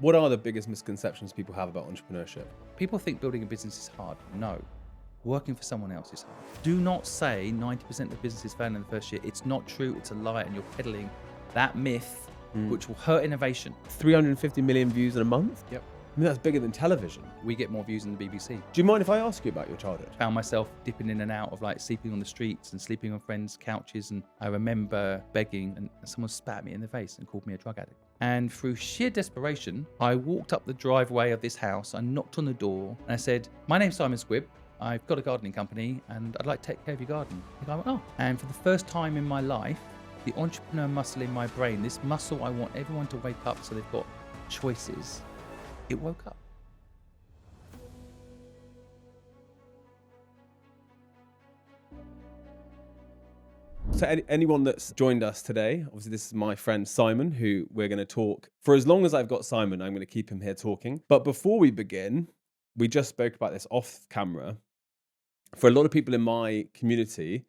What are the biggest misconceptions people have about entrepreneurship? People think building a business is hard. No. Working for someone else is hard. Do not say 90% of businesses fail in the first year. It's not true. It's a lie. And you're peddling that myth, which will hurt innovation. 350 million views in a month? Yep. I mean, that's bigger than television. We get more views than the BBC. Do you mind if I ask you about your childhood? Found myself dipping in and out of like sleeping on the streets and sleeping on friends' couches. And I remember begging and someone spat me in the face and called me a drug addict. And through sheer desperation, I walked up the driveway of this house. I knocked on the door and I said, "My name's Simon Squibb. I've got a gardening company and I'd like to take care of your garden." The guy went, "Oh." And for the first time in my life, the entrepreneur muscle in my brain, this muscle I want everyone to wake up so they've got choices, it woke up. So anyone that's joined us today, obviously this is my friend Simon, who we're going to talk for as long as I've got Simon. I'm going to keep him here talking. But before we begin, we just spoke about this off camera. For a lot of people in my community,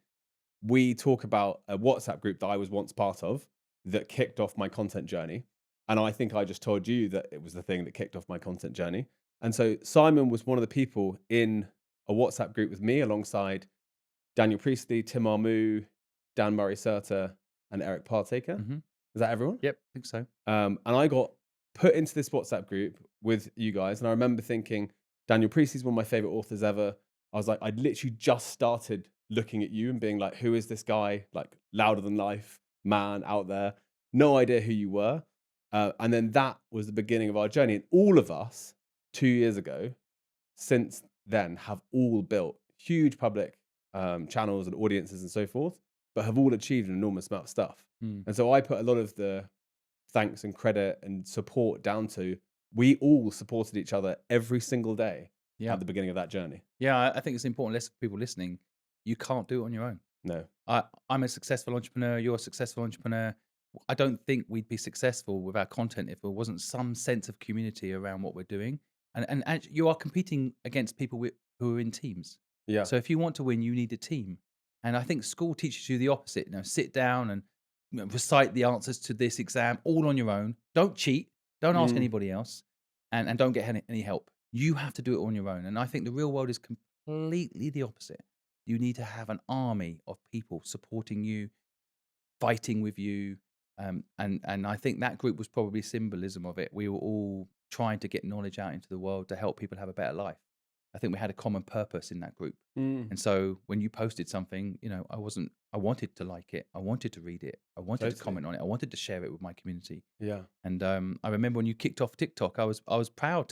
we talk about a WhatsApp group that I was once part of that kicked off my content journey. And I think I just told you that it was the thing that kicked off my content journey. And so Simon was one of the people in a WhatsApp group with me alongside Daniel Priestley, Tim Armu, Dan Murray-Serter, and Eric Partaker. Mm-hmm. Is that everyone? Yep, I think so. And I got put into this WhatsApp group with you guys. And I remember thinking, Daniel Priestley's one of my favorite authors ever. I was like, I'd literally just started looking at you and being like, who is this guy? Like, louder than life man out there. No idea who you were. And then that was the beginning of our journey. And all of us 2 years ago, since then, have all built huge public channels and audiences and so forth, but have all achieved an enormous amount of stuff. And so I put a lot of the thanks and credit and support down to, we all supported each other every single day at the beginning of that journey. Yeah, I think it's important for people listening. You can't do it on your own. No. I'm a successful entrepreneur. You're a successful entrepreneur. I don't think we'd be successful with our content if there wasn't some sense of community around what we're doing. And you are competing against people who are in teams. Yeah. So if you want to win, you need a team. And I think school teaches you the opposite. Sit down and recite the answers to this exam all on your own. Don't cheat. Don't ask anybody else. And don't get any help. You have to do it on your own. And I think the real world is completely the opposite. You need to have an army of people supporting you, fighting with you. And I think that group was probably symbolism of it. We were all trying to get knowledge out into the world to help people have a better life. I think we had a common purpose in that group. And so when you posted something, I wanted to like it. I wanted to read it. I wanted to comment on it. I wanted to share it with my community. Yeah. And I remember when you kicked off TikTok, I was proud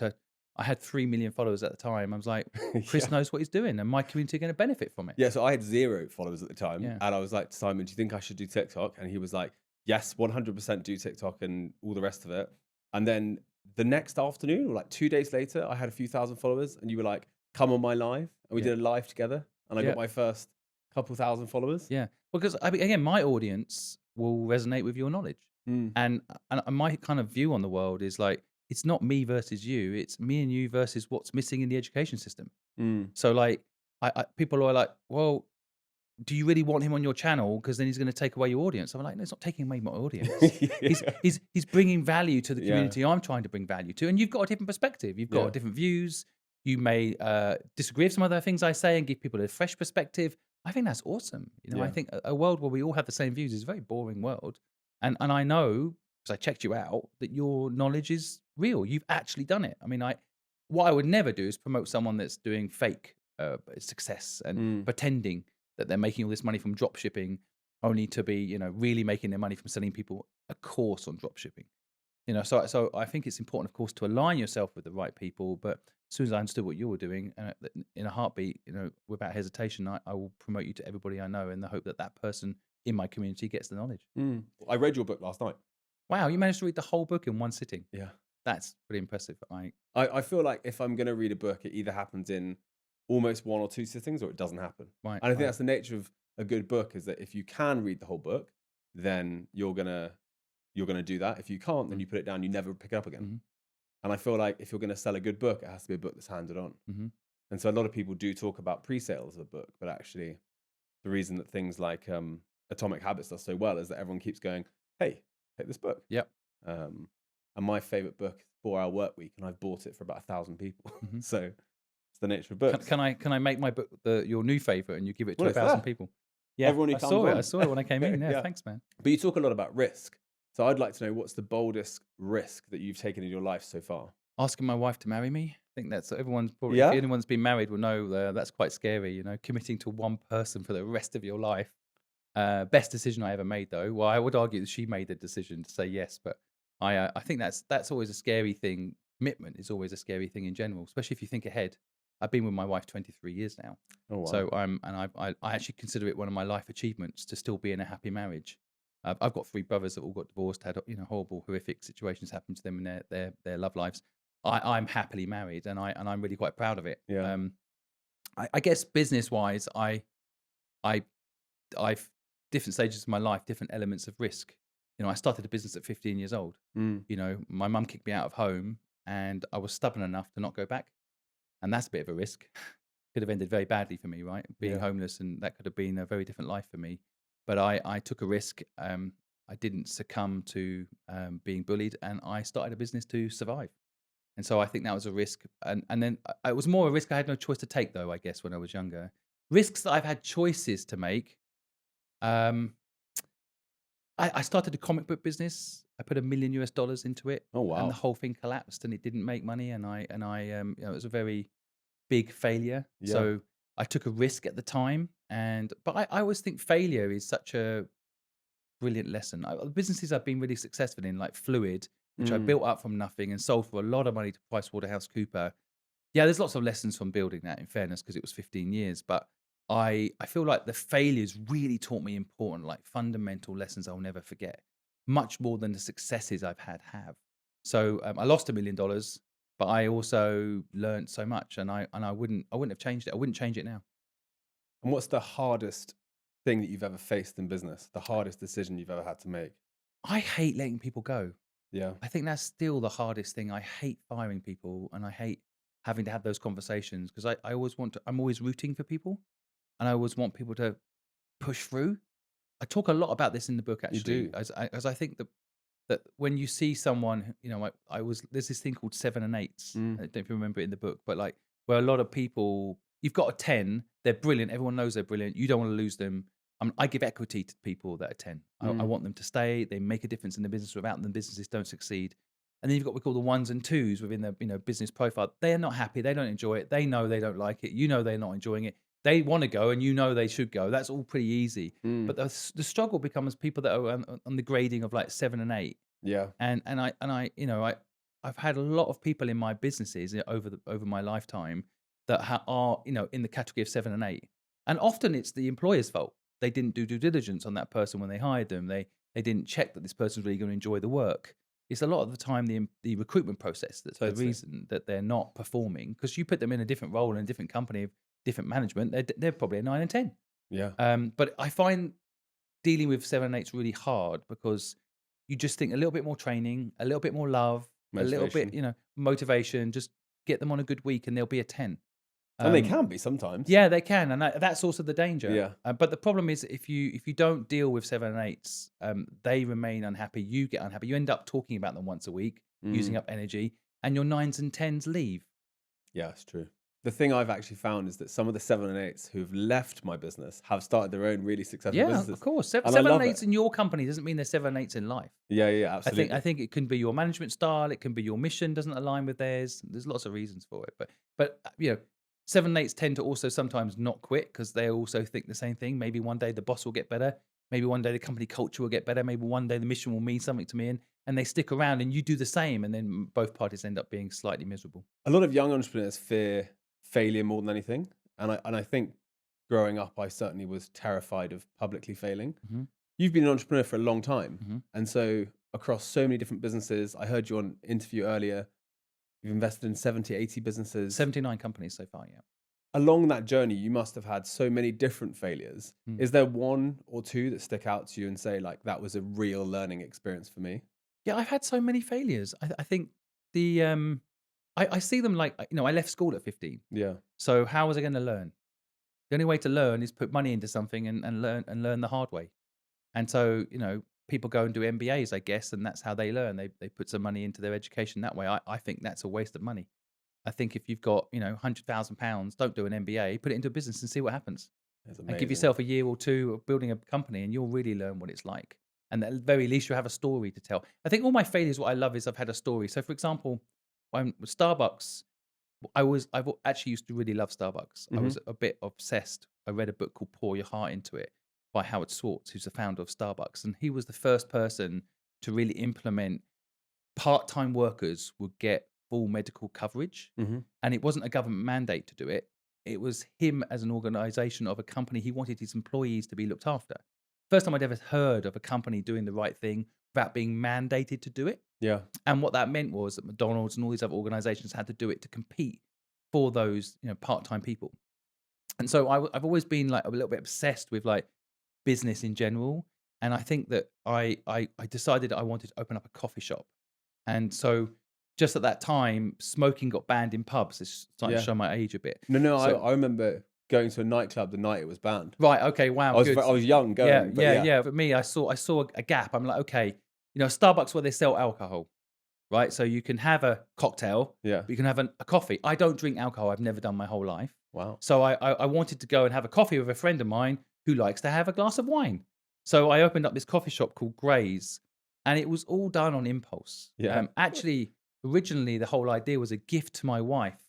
I had 3 million followers at the time. I was like, Chris knows what he's doing and my community are going to benefit from it. Yeah. So I had 0 followers at the time. Yeah. And I was like, Simon, do you think I should do TikTok? And he was like, yes, 100% do TikTok and all the rest of it. And then the next afternoon, or like 2 days later, I had a few thousand followers and you were like, come on my live. And we did a live together. And I got my first couple thousand followers. Yeah. Because again, my audience will resonate with your knowledge. And my kind of view on the world is like, it's not me versus you. It's me and you versus what's missing in the education system. So like, people are like, well, do you really want him on your channel? Because then he's going to take away your audience. I'm like, no, it's not taking away my audience. He's bringing value to the community I'm trying to bring value to. And you've got a different perspective. You've got different views. You may disagree with some other things I say and give people a fresh perspective. I think that's awesome. I think a world where we all have the same views is a very boring world. And I know, because I checked you out, that your knowledge is real. You've actually done it. I mean, what I would never do is promote someone that's doing fake success and pretending that they're making all this money from drop shipping, only to be, really making their money from selling people a course on drop shipping. So I think it's important, of course, to align yourself with the right people. But as soon as I understood what you were doing, in a heartbeat, without hesitation, I will promote you to everybody I know in the hope that that person in my community gets the knowledge. I read your book last night. Wow, you managed to read the whole book in one sitting. Yeah. That's pretty impressive. I feel like if I'm going to read a book, it either happens in almost 1 or 2 sittings or it doesn't happen. Right. And I think that's the nature of a good book, is that if you can read the whole book, then you're gonna do that. If you can't, then you put it down, you never pick it up again. And I feel like if you're going to sell a good book, it has to be a book that's handed on. And so a lot of people do talk about pre-sales of a book, but actually the reason that things like Atomic Habits does so well is that everyone keeps going, hey, take this book. Yep. and my favorite book is 4 Hour Work Week, and I've bought it for about 1,000 people. Mhm. So it's the nature of Can books. can I make my book your new favorite and you give it to Well, a it's thousand there. people? Yeah, Everyone who I comes saw it. I on. saw it when I came in. Yeah, Yeah. thanks, man. But you talk a lot about risk. So I'd like to know, what's the boldest risk that you've taken in your life so far? Asking my wife to marry me. I think that's everyone's probably. If Yeah? anyone's been married, will know that's quite scary. You know, committing to one person for the rest of your life. Best decision I ever made, though. Well, I would argue that she made the decision to say yes, but I think that's always a scary thing. Commitment is always a scary thing in general, especially if you think ahead. I've been with my wife 23 years now, Oh, wow. so I actually consider it one of my life achievements to still be in a happy marriage. I've got 3 brothers that all got divorced, had horrible, horrific situations happen to them in their love lives. I'm happily married, and I'm really quite proud of it. Yeah. I guess business wise, I I've different stages of my life, different elements of risk. I started a business at 15 years old. Mm. My mum kicked me out of home, and I was stubborn enough to not go back, and that's a bit of a risk. Could have ended very badly for me, right? Being Yeah. homeless, and that could have been a very different life for me. But I took a risk. I didn't succumb to being bullied, and I started a business to survive. And so I think that was a risk. And then it was more a risk I had no choice to take, though, I guess, when I was younger. Risks that I've had choices to make. Um, I started a comic book business. I put $1 million into it, Oh, and the wow. whole thing collapsed, and it didn't make money. It was a very big failure. Yeah. So I took a risk at the time, but I always think failure is such a brilliant lesson. The businesses I've been really successful in, like Fluid, which I Mm. built up from nothing and sold for a lot of money to PricewaterhouseCooper. Yeah, there's lots of lessons from building that, in fairness, because it was 15 years. But I feel like the failures really taught me important, like fundamental lessons I'll never forget, much more than the successes I've had have. So I lost $1 million, but I also learned so much, and I wouldn't have changed it. I wouldn't change it now. And what's the hardest thing that you've ever faced in business? The hardest decision you've ever had to make? I hate letting people go. Yeah. I think that's still the hardest thing. I hate firing people, and I hate having to have those conversations because I always want to. I'm always rooting for people, and I always want people to push through. I talk a lot about this in the book, You actually, do. as I think that when you see someone, I was there's this thing called seven and eights. I Mm. don't know if you remember it in the book, but like where a lot of people, you've got a 10, they're brilliant. Everyone knows they're brilliant. You don't want to lose them. I give equity to people that are 10. I Mm. want them to stay. They make a difference in the business. Without them, businesses don't succeed. And then you've got what we call the ones and twos within the business profile. They are not happy. They don't enjoy it. They know they don't like it. They're not enjoying it. They want to go, and they should go. That's all pretty easy. Mm. But the struggle becomes people that are on the grading of like 7 and 8. Yeah. I've had a lot of people in my businesses over my lifetime that are in the category of 7 and 8, and often it's the employer's fault. They didn't do due diligence on that person when they hired them. They didn't check that this person's really going to enjoy the work. It's a lot of the time the recruitment process that's the Totally. reason that they're not performing, because you put them in a different role in a different company, different management. They're probably a 9 and 10. Yeah. But I find dealing with 7 and 8's really hard because you just think a little bit more training, a little bit more love, a little bit, Motivation. motivation. Just get them on a good week, and they'll be a 10. And they Um, can be sometimes. yeah, they can, and that's also the danger. Yeah. But the problem is, if you don't deal with 7 and 8s, they remain unhappy. You get unhappy. You end up talking about them once a week, using Mm. up energy, and your 9s and 10s leave. Yeah, it's true. The thing I've actually found is that some of the 7 and 8s who've left my business have started their own really successful Yeah, businesses. of course. And I Seven love and it. eights in your company doesn't mean they're 7 and 8s in life. Yeah, yeah, I absolutely. think it can be your management style. It can be your mission doesn't align with theirs. There's lots of reasons for it, but 7 and 8s tend to also sometimes not quit because they also think the same thing. Maybe one day the boss will get better. Maybe one day the company culture will get better. Maybe one day the mission will mean something to me, and they stick around, and you do the same, and then both parties end up being slightly miserable. A lot of young entrepreneurs fear failure more than anything. And I think growing up, I certainly was terrified of publicly failing. hmm You've been an entrepreneur for a long time. hmm And so across so many different businesses, I heard you on interview earlier, you've invested in 70, 80 businesses. 79 companies so far. Yeah. Along that journey, you must have had so many different failures. Mm. Is there one or two that stick out to you and say, like, that was a real learning experience for me? Yeah, I've had so many failures. I think the I see them like I left school at 15. Yeah. So how was I going to learn? The only way to learn is put money into something and learn the hard way. And so people go and do MBAs, I guess, and that's how they learn. They put some money into their education that way. I think that's a waste of money. I think if you've got, £100,000, don't do an MBA, put it into a business and see what happens. It's And give amazing. yourself a year or two of building a company, and you'll really learn what it's like. And at the very least, you'll have a story to tell. I think all my failures, what I love is I've had a story. So, for example, when with Starbucks, actually used to really love Starbucks. I Hmm. was a bit obsessed. I read a book called Pour Your Heart Into It by Howard Schwartz, who's the founder of Starbucks. And he was the first person to really implement part-time workers would get full medical coverage. Hmm. And it wasn't a government mandate to do it. It was him as an organization of a company. He wanted his employees to be looked after. First time I'd ever heard of a company doing the right thing without being mandated to do it. Yeah. And what that meant was that McDonald's and all these other organizations had to do it to compete for those, part-time people. And so I've always been like a little bit obsessed with like business in general. And I think that I decided I wanted to open up a coffee shop. And so just at that time, smoking got banned in pubs. It's starting to Yeah. show my age a bit. No, I, So I remember going to a nightclub the night it was banned. right, okay, wow, good. I was young Yeah, going, but yeah, yeah. yeah. For me, I saw a gap. I'm like, okay, Starbucks where they sell alcohol, right? So you can have a cocktail, Yeah. but you can have a coffee. I don't drink alcohol. I've never done my whole life. Wow. So I wanted to go and have a coffee with a friend of mine who likes to have a glass of wine. So I opened up this coffee shop called Gray's, and it was all done on impulse. Yeah. Actually, originally the whole idea was a gift to my wife,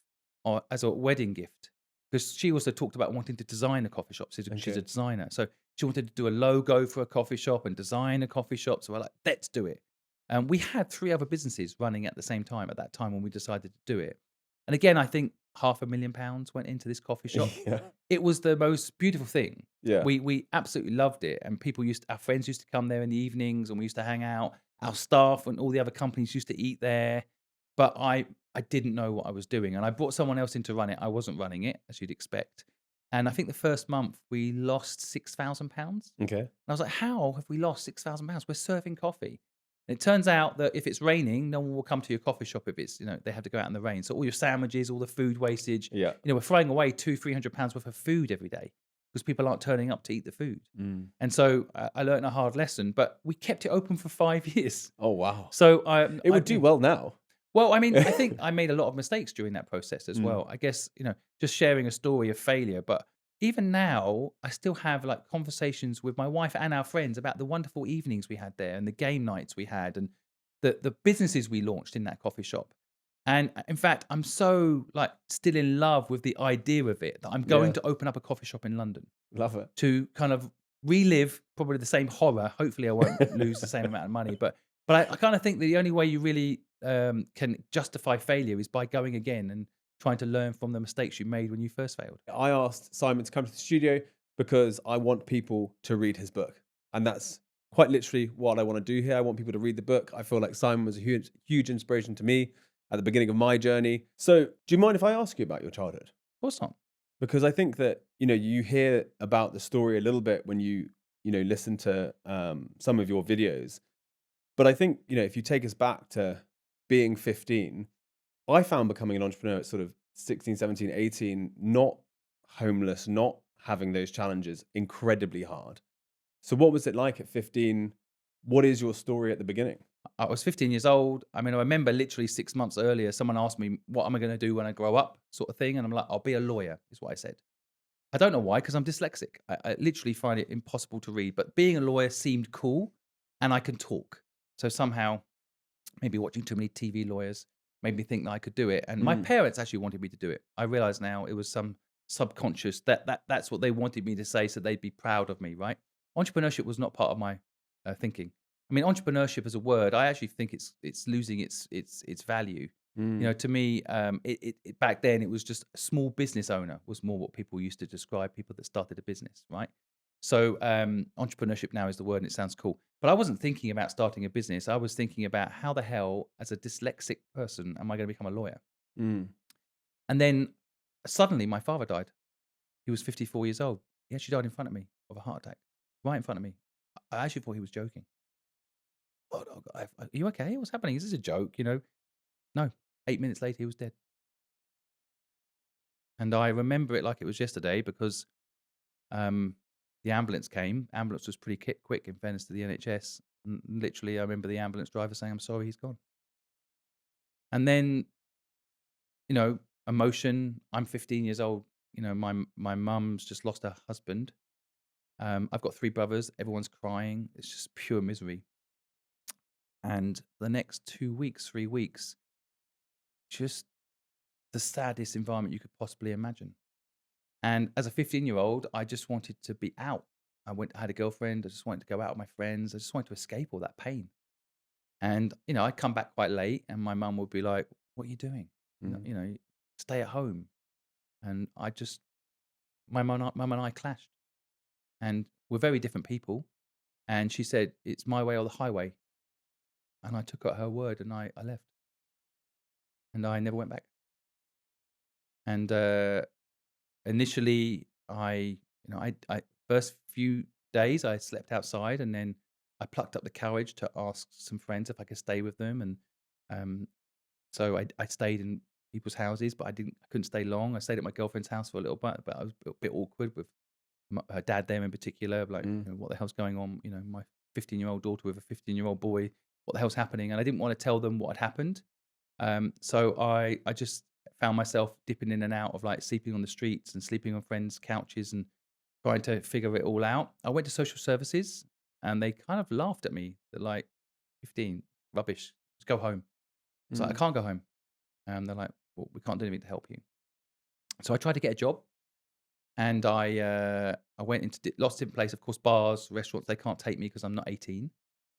or as a wedding gift, because she also talked about wanting to design a coffee shop. She's a Okay. designer, so she wanted to do a logo for a coffee shop and design a coffee shop. So we're like, let's do it. And we had 3 other businesses running at the same time at that time when we decided to do it. And again, I think £500,000 went into this coffee shop. Yeah. It was the most beautiful thing. Yeah. We absolutely loved it, and our friends used to come there in the evenings, and we used to hang out. Our staff and all the other companies used to eat there, but I didn't know what I was doing, and I brought someone else in to run it. I wasn't running it, as you'd expect. And I think the first month we lost £6,000. And Okay. I was like, how have we lost £6,000? We're serving coffee. And it turns out that if it's raining, no one will come to your coffee shop if it's, they have to go out in the rain. So all your sandwiches, all the food wastage, Yeah. we're throwing away £200-300 worth of food every day because people aren't turning up to eat the food. Mm. And so I learned a hard lesson, but we kept it open for 5 years. Oh, wow. So It would do well now. well, I mean, I think I made a lot of mistakes during that process as Mm. well. I guess, just sharing a story of failure. But even now, I still have like conversations with my wife and our friends about the wonderful evenings we had there and the game nights we had and the businesses we launched in that coffee shop. And in fact, I'm so like still in love with the idea of it that I'm going Yeah. to open up a coffee shop in London Love it. to kind of relive probably the same horror. Hopefully, I won't lose the same amount of money, but I kind of think that the only way you really can justify failure is by going again and trying to learn from the mistakes you made when you first failed. I asked Simon to come to the studio because I want people to read his book. And that's quite literally what I want to do here. I want people to read the book. I feel like Simon was a huge inspiration to me at the beginning of my journey. So, do you mind if I ask you about your childhood? Of course not. Because I think that, you hear about the story a little bit when you listen to some of your videos. But I think, if you take us back to being 15, I found becoming an entrepreneur at sort of 16, 17, 18, not homeless, not having those challenges, incredibly hard. So what was it like at 15? What is your story at the beginning? I was 15 years old. I mean, I remember literally 6 months earlier, someone asked me, "What am I going to do when I grow up?" sort of thing. And I'm like, "I'll be a lawyer," is what I said. I don't know why, because I'm dyslexic. I literally find it impossible to read. But being a lawyer seemed cool, and I can talk. So somehow, maybe watching too many TV lawyers made me think that I could do it. And my Mm. parents actually wanted me to do it. I realize now it was some subconscious that's what they wanted me to say, so they'd be proud of me, right? Entrepreneurship was not part of my thinking. I mean, entrepreneurship as a word, I actually think it's losing its value. Mm. To me, back then it was just a small business owner was more what people used to describe people that started a business, right? So entrepreneurship now is the word and it sounds cool. But I wasn't thinking about starting a business. I was thinking about how the hell, as a dyslexic person, am I going to become a lawyer? Mm. And then suddenly my father died. He was 54 years old. He actually died in front of me of a heart attack, right in front of me. I actually thought he was joking. Oh, are you okay? What's happening? Is this a joke? No. 8 minutes later, he was dead. And I remember it like it was yesterday because the ambulance came. Ambulance was pretty quick, in fairness to the NHS. Literally, I remember the ambulance driver saying, "I'm sorry, he's gone." And then, you know, emotion. I'm 15 years old. You know, my mum's just lost her husband. I've got 3 brothers. Everyone's crying. It's just pure misery. And the next 2 weeks, 3 weeks, just the saddest environment you could possibly imagine. And as a 15-year-old, I just wanted to be out. I had a girlfriend. I just wanted to go out with my friends. I just wanted to escape all that pain. And, you know, I'd come back quite late and my mum would be like, "What are you doing? Mm. You know, stay at home." And my mum and I clashed. And we're very different people. And she said, "It's my way or the highway." And I took her at her word and I left. And I never went back. And initially, I first few days I slept outside, and then I plucked up the courage to ask some friends if I could stay with them, and um, so I stayed in people's houses, but I couldn't stay long. I stayed at my girlfriend's house for a little bit, but I was a bit awkward with her dad there in particular. Like, Mm. you know, what the hell's going on? You know, my 15-year-old daughter with a 15-year-old boy. What the hell's happening? And I didn't want to tell them what had happened. So I just found myself dipping in and out of like sleeping on the streets and sleeping on friends' couches and trying to figure it all out. I went to social services and they kind of laughed at me. They're like, 15, rubbish, just go home. It's like, I Mm. can't go home. And they're like, well, we can't do anything to help you. So I tried to get a job and I went into lots of different places, of course, bars, restaurants. They can't take me because I'm not 18.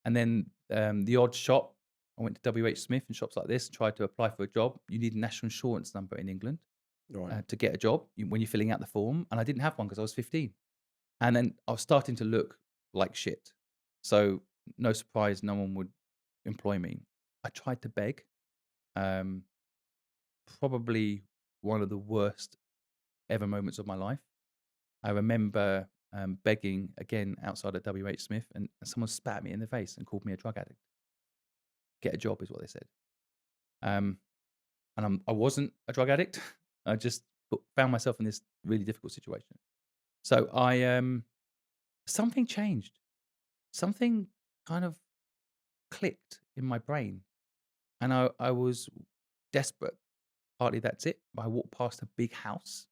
And then the odd shop, I went to WH Smith and shops like this, tried to apply for a job. You need a national insurance number in England Right. to get a job when you're filling out the form. And I didn't have one because I was 15. And then I was starting to look like shit. So no surprise, no one would employ me. I tried to beg. Um, Probably one of the worst ever moments of my life. I remember begging again outside at WH Smith, and someone spat me in the face and called me a drug addict. Get a job is what they said. Um, and I wasn't a drug addict. I just found myself in this really difficult situation. So something changed. Something kind of clicked in my brain, and I was desperate. Partly that's it. I walked past a big house,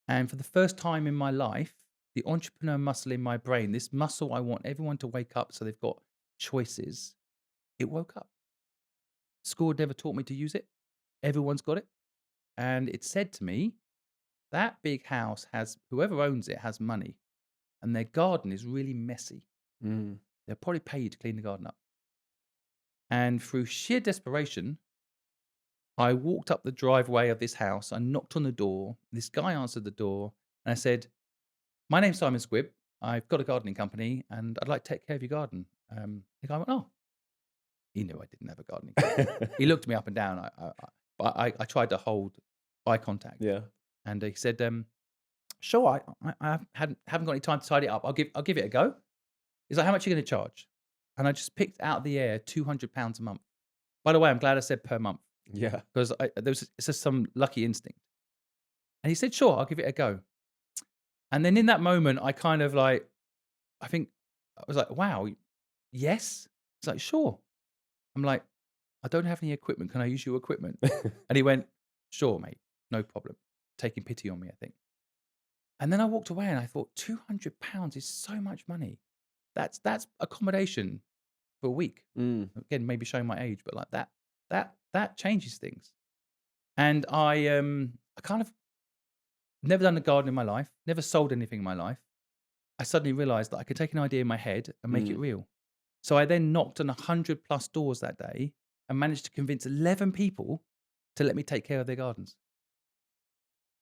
and for the first time in my life, the entrepreneur muscle in my brain, this muscle I want everyone to wake up so they've got choices, it woke up. School had never taught me to use it. Everyone's got it. And it said to me, that big house has, whoever owns it has money, and their garden is really messy. Mm. They'll probably pay you to clean the garden up. And through sheer desperation, I walked up the driveway of this house. I knocked on the door. This guy answered the door, and I said, "My name's Simon Squibb. I've got a gardening company, and I'd like to take care of your garden." The guy went, "Oh." He knew I didn't have a gardening company. He looked me up and down. I tried to hold eye contact, Yeah. and he said, "Sure, I haven't got any time to tidy it up. I'll give it a go." He's like, "How much are you going to charge?" And I just picked out of the air £200 a month. By the way, I'm glad I said per month Yeah. because it's just some lucky instinct. And he said, "Sure, I'll give it a go." And then in that moment, I kind of like, I think I was like, "Wow, yes." He's like, "Sure." I'm like, "I don't have any equipment. Can I use your equipment?" And he went, "Sure, mate, no problem." Taking pity on me, I think. And then I walked away and I thought, £200 is so much money. That's accommodation for a week. Mm. Again, maybe showing my age, but like that changes things. And I kind of never done a garden in my life, never sold anything in my life. I suddenly realized that I could take an idea in my head and make it Mm. real. So I then knocked on 100 plus doors that day and managed to convince 11 people to let me take care of their gardens.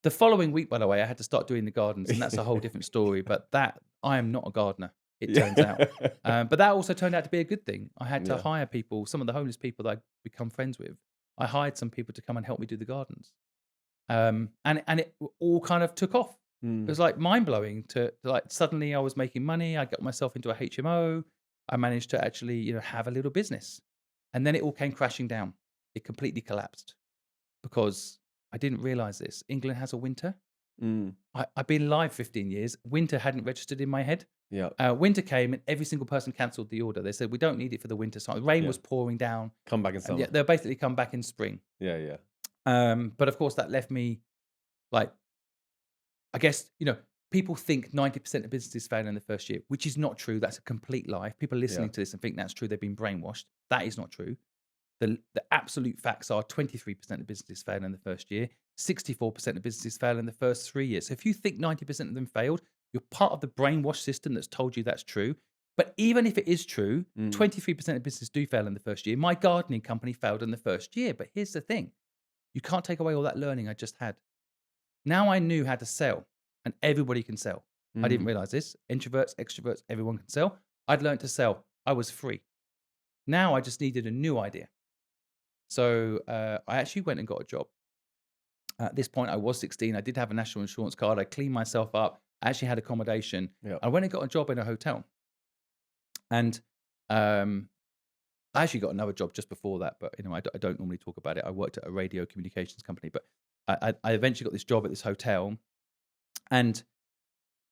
The following week, by the way, I had to start doing the gardens, and that's a whole different story. But that I am not a gardener, it turns out. Yeah. But that also turned out to be a good thing. I had to Yeah. hire people, some of the homeless people that I become friends with. I hired some people to come and help me do the gardens, and it all kind of took off. It Mm. was like mind blowing to like suddenly I was making money. I got myself into a HMO. I managed to actually have a little business, and then it all came crashing down. It completely collapsed because I didn't realize this. England has a winter. Mm. I've been live 15 years. Winter hadn't registered in my head. Yeah. Winter came and every single person cancelled the order. They said, we don't need it for the winter. So rain Yeah. was pouring down. Come back in And summer. yeah, they'll basically come back in spring. Yeah. Yeah. But of course, that left me like, I guess, people think 90% of businesses fail in the first year, which is not true. That's a complete lie. If people are Yeah. listening to this and think that's true, they've been brainwashed. That is not true. The absolute facts are 23% of businesses fail in the first year, 64% of businesses fail in the first 3 years. So if you think 90% of them failed, you're part of the brainwash system that's told you that's true. But even if it is true, 23% of businesses do fail in the first year. My gardening company failed in the first year. But here's the thing, you can't take away all that learning I just had. Now I knew how to sell, and everybody can sell. I didn't realize this. Introverts, extroverts, everyone can sell. I'd learned to sell. I was free. Now I just needed a new idea. So I actually went and got a job. At this point, I was 16. I did have a national insurance card. I cleaned myself up. I actually had accommodation. Yeah. I went and got a job in a hotel. And I actually got another job just before that, but I don't normally talk about it. I worked at a radio communications company, but I eventually got this job at this hotel. And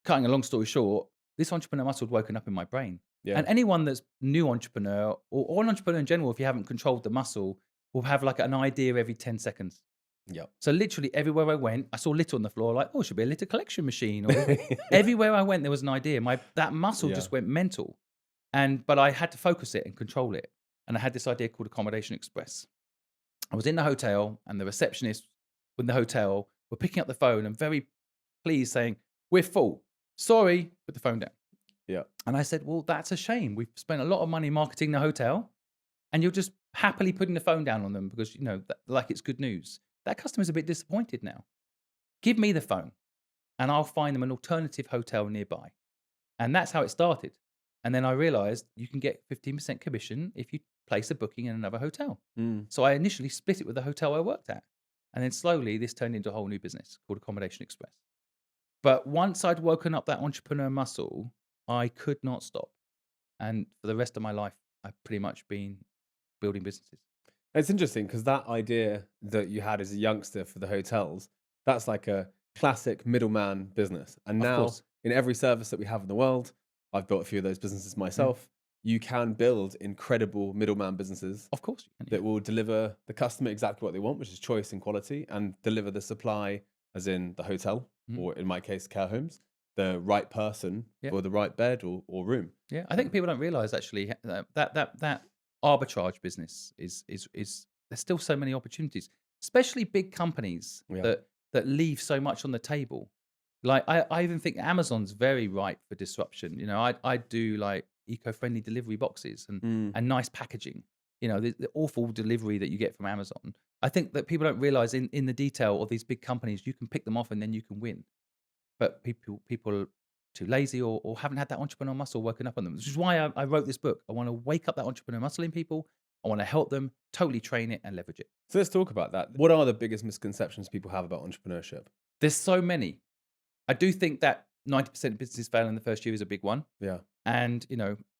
cutting a long story short, this entrepreneur muscle had woken up in my brain. Yeah. And anyone that's new entrepreneur or an entrepreneur in general, if you haven't controlled the muscle, will have like an idea every 10 seconds. Yeah. So literally everywhere I went, I saw litter on the floor, like, oh, it should be a litter collection machine. Or everywhere I went, there was an idea. That muscle just went mental. But I had to focus it and control it. And I had this idea called Accommodation Express. I was in the hotel and the receptionists in the hotel were picking up the phone and very pleased saying, we're full. Sorry, put the phone down. Yeah. And I said, well, that's a shame. We've spent a lot of money marketing the hotel and you're just happily putting the phone down on them because, like it's good news. That customer's a bit disappointed now. Give me the phone and I'll find them an alternative hotel nearby. And that's how it started. And then I realized you can get 15% commission if you place a booking in another hotel. So I initially split it with the hotel I worked at. And then slowly this turned into a whole new business called Accommodation Express. But once I'd woken up that entrepreneur muscle, I could not stop. And for the rest of my life, I've pretty much been building businesses. It's interesting because that idea that you had as a youngster for the hotels, that's like a classic middleman business. And Of now course. in every service that we have in the world, I've built a few of those businesses myself. You can build incredible middleman businesses Of course you can. that will deliver the customer exactly what they want, which is choice and quality, and deliver the supply, as in the hotel, or in my case, care homes, the right person for the right bed or room. Yeah, I think people don't realize actually that arbitrage business is there's still so many opportunities, especially big companies that leave so much on the table. Like I even think Amazon's very ripe for disruption. I do like eco-friendly delivery boxes and nice packaging. The awful delivery that you get from Amazon. I think that people don't realize in the detail of these big companies, you can pick them off and then you can win. But people are too lazy or haven't had that entrepreneur muscle working up on them, which is why I wrote this book. I want to wake up that entrepreneur muscle in people. I want to help them totally train it and leverage it. So let's talk about that. What are the biggest misconceptions people have about entrepreneurship? There's so many. I do think that 90% of businesses fail in the first year is a big one. Yeah. And,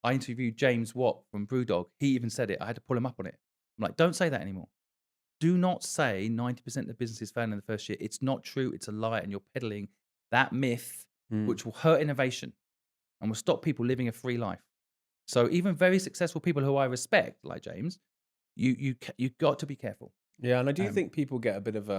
I interviewed James Watt from Brewdog. He even said it. I had to pull him up on it. I'm like, don't say that anymore. Do not say 90% of businesses fail in the first year. It's not true. It's a lie. And you're peddling that myth, which will hurt innovation and will stop people living a free life. So even very successful people who I respect, like James, you got to be careful. Yeah. And I do think people get a bit of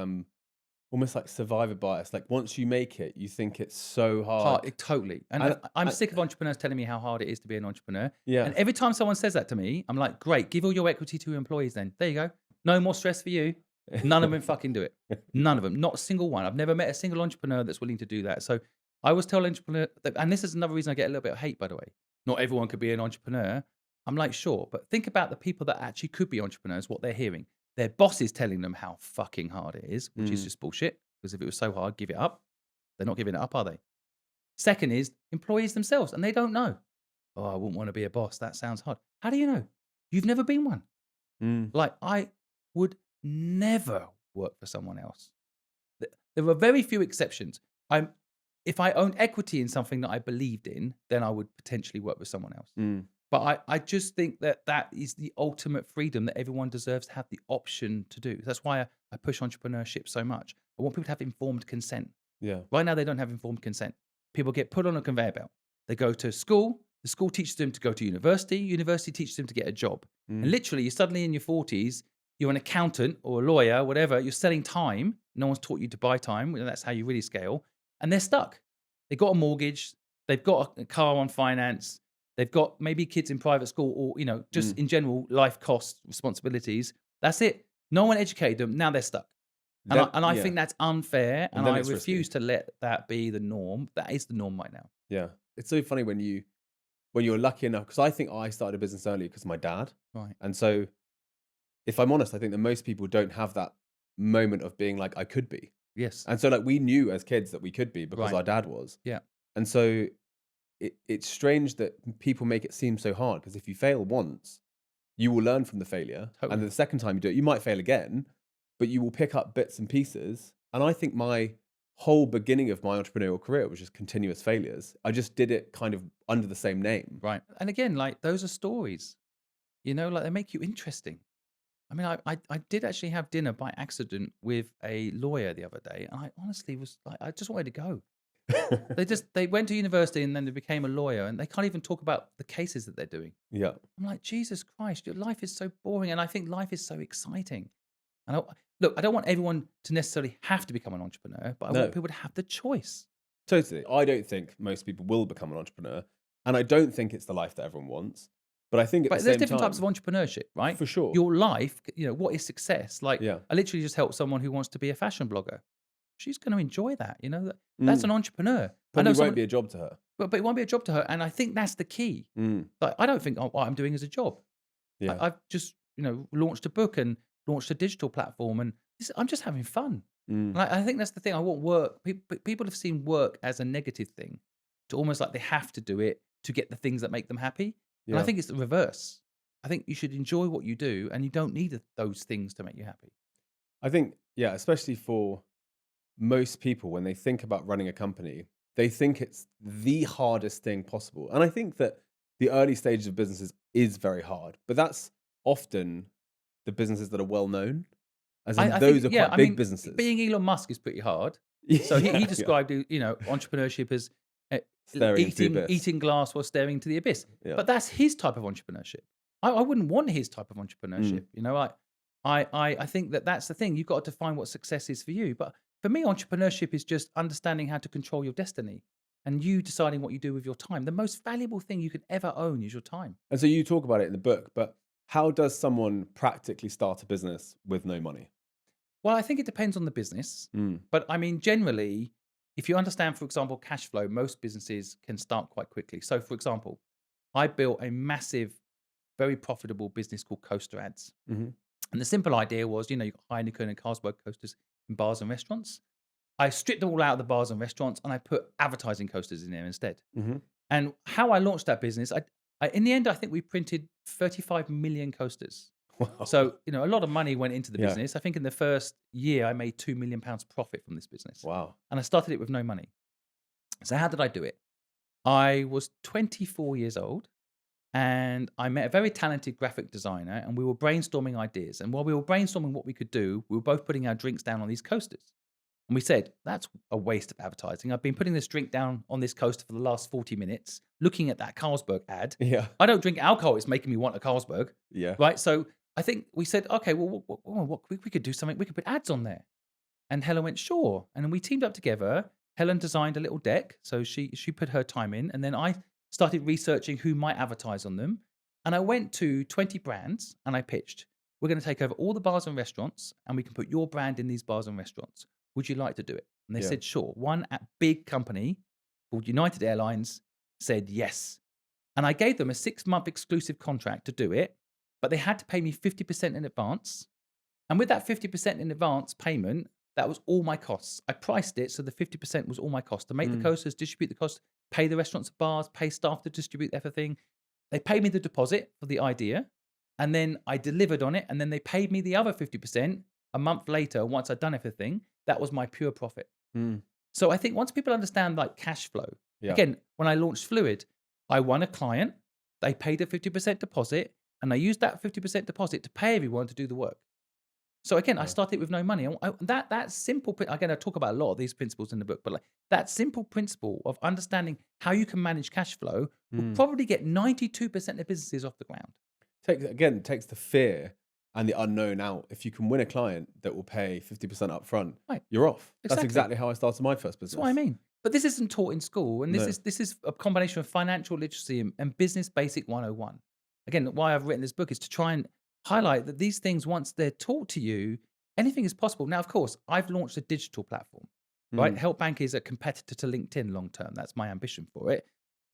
almost like survivor bias. Like once you make it, you think it's so hard. Totally. And I'm sick of entrepreneurs telling me how hard it is to be an entrepreneur. Yeah. And every time someone says that to me, I'm like, great, give all your equity to your employees then. There you go. No more stress for you. None of them fucking do it. None of them. Not a single one. I've never met a single entrepreneur that's willing to do that. So I always tell entrepreneurs, and this is another reason I get a little bit of hate, by the way. Not everyone could be an entrepreneur. I'm like, sure. But think about the people that actually could be entrepreneurs, what they're hearing. Their boss is telling them how fucking hard it is, which is just bullshit. Because if it was so hard, give it up. They're not giving it up, are they? Second is employees themselves, and they don't know. Oh, I wouldn't want to be a boss. That sounds hard. How do you know? You've never been one. Like, I would never work for someone else. There are very few exceptions. If I owned equity in something that I believed in, then I would potentially work with someone else. But I just think that is the ultimate freedom that everyone deserves to have the option to do. That's why I push entrepreneurship so much. I want people to have informed consent. Yeah. Right now, they don't have informed consent. People get put on a conveyor belt. they go to school, the school teaches them to go to university, university teaches them to get a job. And literally, you're suddenly in your 40s, you're an accountant or a lawyer, whatever, you're selling time. No one's taught you to buy time. That's how you really scale. And they're stuck. They've got a mortgage, they've got a car on finance, they've got maybe kids in private school or, just in general, life costs, responsibilities. That's it. No one educated them. Now they're stuck. And I think that's unfair, and I refuse to let that be the norm. That is the norm right now. Yeah. It's so funny when you're lucky enough, because I think I started a business early because of my dad. Right. And so if I'm honest, I think that most people don't have that moment of being like, I could be. Yes. And so like we knew as kids that we could be because Right. our dad was. Yeah. And so it's strange that people make it seem so hard, because if you fail once, you will learn from the failure. Totally. And the second time you do it, you might fail again, but you will pick up bits and pieces. And I think my whole beginning of my entrepreneurial career was just continuous failures. I just did it kind of under the same name. Right. And again, like those are stories, like they make you interesting. I mean, I did actually have dinner by accident with a lawyer the other day, and I honestly was like, I just wanted to go. They went to university and then they became a lawyer, and they can't even talk about the cases that they're doing. Yeah. I'm like, Jesus Christ, your life is so boring, and I think life is so exciting. And look, I don't want everyone to necessarily have to become an entrepreneur, but I want people to have the choice. Totally. I don't think most people will become an entrepreneur, and I don't think it's the life that everyone wants. But I think But there's different types of entrepreneurship, right? For sure. Your life, what is success? Like, Yeah. I literally just helped someone who wants to be a fashion blogger. She's going to enjoy that, That's an entrepreneur. Probably won't be a job to her. But it won't be a job to her, and I think that's the key. Like, I don't think what I'm doing is a job. Yeah. I've just, launched a book and launched a digital platform, and I'm just having fun. And I think that's the thing. I want work. People have seen work as a negative thing, to almost like they have to do it to get the things that make them happy. And I think it's the reverse. I think you should enjoy what you do, and you don't need those things to make you happy. I think, yeah, especially for most people, when they think about running a company, they think it's the hardest thing possible. And I think that the early stages of businesses is very hard, but that's often the businesses that are well known. As in, those are quite big businesses. Being Elon Musk is pretty hard. So he described, entrepreneurship as eating glass while staring into the abyss. Yeah. But that's his type of entrepreneurship. I wouldn't want his type of entrepreneurship. I think that's the thing. You've got to define what success is for you. But for me, entrepreneurship is just understanding how to control your destiny and you deciding what you do with your time. The most valuable thing you could ever own is your time. And so you talk about it in the book, but how does someone practically start a business with no money? Well, I think it depends on the business. But I mean, generally, if you understand, for example, cash flow, most businesses can start quite quickly. So, for example, I built a massive, very profitable business called Coaster Ads. And the simple idea was, you've got Heineken and Carlsberg coasters in bars and restaurants. I stripped them all out of the bars and restaurants, and I put advertising coasters in there instead. And how I launched that business, in the end, I think we printed 35 million coasters. Wow. So, a lot of money went into the business. I think in the first year, I made £2 million profit from this business. Wow. And I started it with no money. So how did I do it? I was 24 years old, and I met a very talented graphic designer, and we were brainstorming ideas. And while we were brainstorming what we could do, we were both putting our drinks down on these coasters. And we said, that's a waste of advertising. I've been putting this drink down on this coaster for the last 40 minutes, looking at that Carlsberg ad. Yeah. I don't drink alcohol. It's making me want a Carlsberg. Yeah. Right. So I think we said, okay, well, we could do something. We could put ads on there. And Helen went, sure. And then we teamed up together. Helen designed a little deck. So she put her time in. And then I started researching who might advertise on them. And I went to 20 brands and I pitched, we're going to take over all the bars and restaurants, and we can put your brand in these bars and restaurants. Would you like to do it? And they said, sure. One big company called United Airlines said yes. And I gave them a 6-month exclusive contract to do it, but they had to pay me 50% in advance. And with that 50% in advance payment, that was all my costs. I priced it so the 50% was all my cost to make the coasters, distribute the cost, pay the restaurants and bars, pay staff to distribute everything. They paid me the deposit for the idea, and then I delivered on it, and then they paid me the other 50% a month later once I'd done everything. That was my pure profit. So I think once people understand like cash flow, again, when I launched Fluid, I won a client, they paid a 50% deposit, and I used that 50% deposit to pay everyone to do the work. So again, I Yeah. started with no money. That simple, again, I talk about a lot of these principles in the book, but like that simple principle of understanding how you can manage cash flow will Mm. probably get 92% of businesses off the ground. Takes the fear and the unknown out. If you can win a client that will pay 50% upfront, Right. you're off. That's Exactly. exactly how I started my first That's what I business. mean. But this isn't taught in school, and this No. is this is a combination of financial literacy and business basic 101. Again, why I've written this book is to try and highlight that these things, once they're taught to you, anything is possible. Now, of course, I've launched a digital platform, right? Mm. HelpBank is a competitor to LinkedIn long term. That's my ambition for it.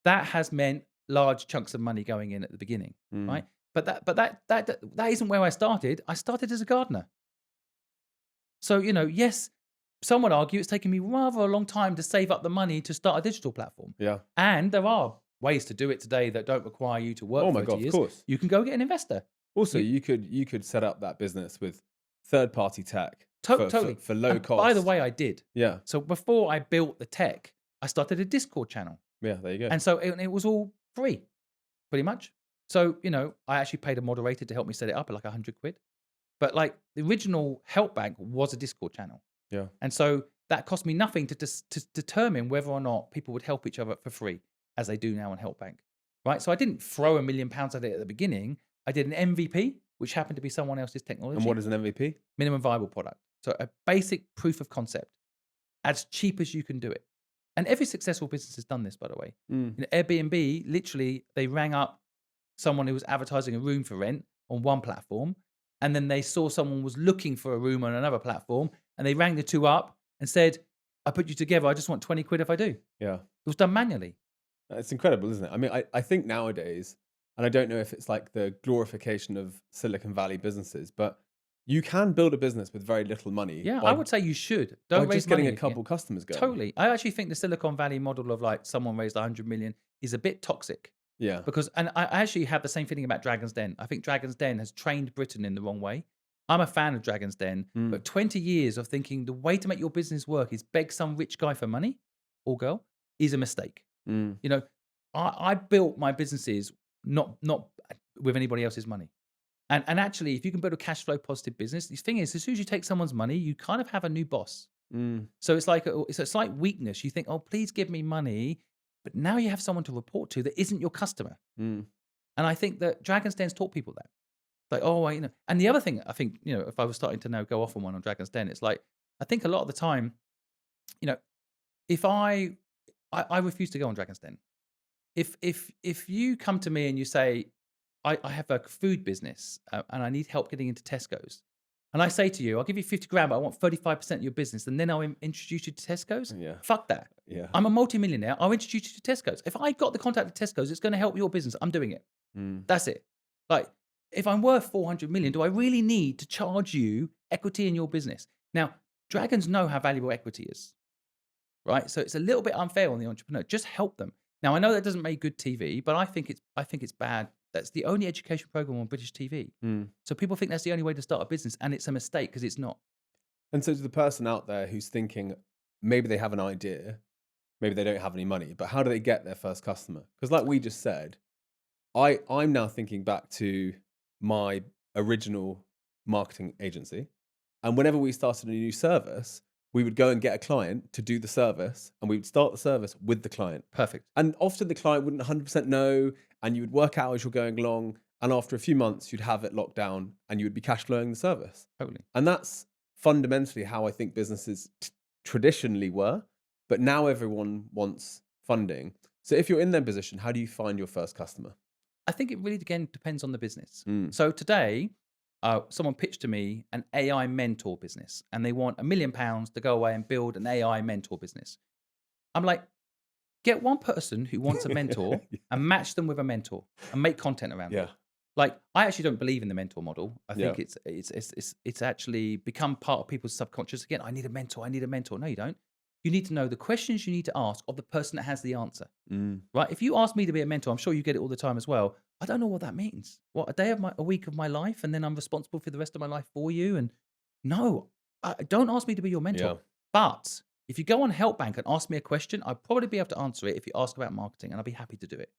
That has meant large chunks of money going in at the beginning, Mm. right? But that isn't where I started. I started as a gardener. So, yes, some would argue it's taken me rather a long time to save up the money to start a digital platform. Yeah. And there are ways to do it today that don't require you to work Oh my 30 God, of years. course. You can go get an investor. Also, You you could set up that business with third-party tech totally. for low And by the cost. way, I did. Yeah. So before I built the tech, I started a Discord channel. Yeah, there you go. And so it was all free, pretty much. So, I actually paid a moderator to help me set it up at like 100 quid. But like the original Help Bank was a Discord channel. Yeah. And so that cost me nothing to determine whether or not people would help each other for free, as they do now on Help Bank, right? So I didn't throw £1 million at it at the beginning. I did an MVP, which happened to be someone else's technology, And what is an MVP? minimum viable product. So a basic proof of concept, as cheap as you can do it. And every successful business has done this, by the way. Mm. Airbnb, literally, they rang up someone who was advertising a room for rent on one platform, and then they saw someone was looking for a room on another platform, and they rang the two up and said, "I put you together. I just want 20 quid if I do." It Yeah. was done manually. It's incredible, isn't it? I mean, I think nowadays, and I don't know if it's like the glorification of Silicon Valley businesses, but you can build a business with very little money Yeah, I by would say you should. by Don't raise just getting money. a couple customers going. Totally. I actually think the Silicon Valley model of like someone raised 100 million is a bit toxic. Yeah. Because, and I actually have the same feeling about Dragon's Den. I think Dragon's Den has trained Britain in the wrong way. I'm a fan of Dragon's Den, Mm. but 20 years of thinking the way to make your business work is beg some rich guy for money or girl is a mistake. Mm. You know, I built my businesses not with anybody else's money. And actually, if you can build a cash flow positive business, the thing is, as soon as you take someone's money, you kind of have a new boss. Mm. So it's like it's a slight weakness. You think, oh, please give me money, but now you have someone to report to that isn't your customer. Mm. And I think that Dragon's Den's taught people that. Like, oh, and the other thing I think, if I was starting to now go off on one on Dragon's Den, it's like, I think a lot of the time, you know, if I refuse to go on Dragon's Den. If you come to me and you say, I have a food business and I need help getting into Tesco's, and I say to you, I'll give you 50 grand, but I want 35% of your business, and then I'll introduce you to Tesco's. Yeah. Fuck that. Yeah. I'm a multimillionaire. I'll introduce you to Tesco's. If I got the contact of Tesco's, it's going to help your business. I'm doing it. Mm. That's it. Like, if I'm worth 400 million, do I really need to charge you equity in your business? Now, dragons know how valuable equity is, right? So it's a little bit unfair on the entrepreneur. Just help them. Now, I know that doesn't make good TV, but I think it's bad. That's the only education program on British TV. Mm. So people think that's the only way to start a business, and it's a mistake because it's not. And so to the person out there who's thinking maybe they have an idea, maybe they don't have any money, but how do they get their first customer? Because like we just said, I'm now thinking back to my original marketing agency. And whenever we started a new service, we would go and get a client to do the service, and we would start the service with the client. Perfect. And often the client wouldn't 100% know, and you would work out as you're going along. And after a few months, you'd have it locked down and you would be cash flowing the service. Totally. And that's fundamentally how I think businesses traditionally were. But now everyone wants funding. So if you're in their position, how do you find your first customer? I think it really, again, depends on the business. Mm. So today, someone pitched to me an AI mentor business, and they want £1 million to go away and build an AI mentor business. I'm like, get one person who wants a mentor and match them with a mentor and make content around it. Yeah. Like, I actually don't believe in the mentor model. I think Yeah. it's actually become part of people's subconscious. Again, I need a mentor. I need a mentor. No, you don't. You need to know the questions you need to ask of the person that has the answer. Mm. Right? If you ask me to be a mentor, I'm sure you get it all the time as well. I don't know what that means. What, a week of my life, and then I'm responsible for the rest of my life for you? And no, don't ask me to be your mentor. Yeah. But if you go on HelpBank and ask me a question, I'll probably be able to answer it if you ask about marketing, and I'll be happy to do it.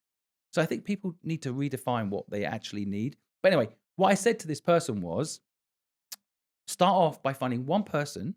So I think people need to redefine what they actually need. But anyway, what I said to this person was, Start off by finding one person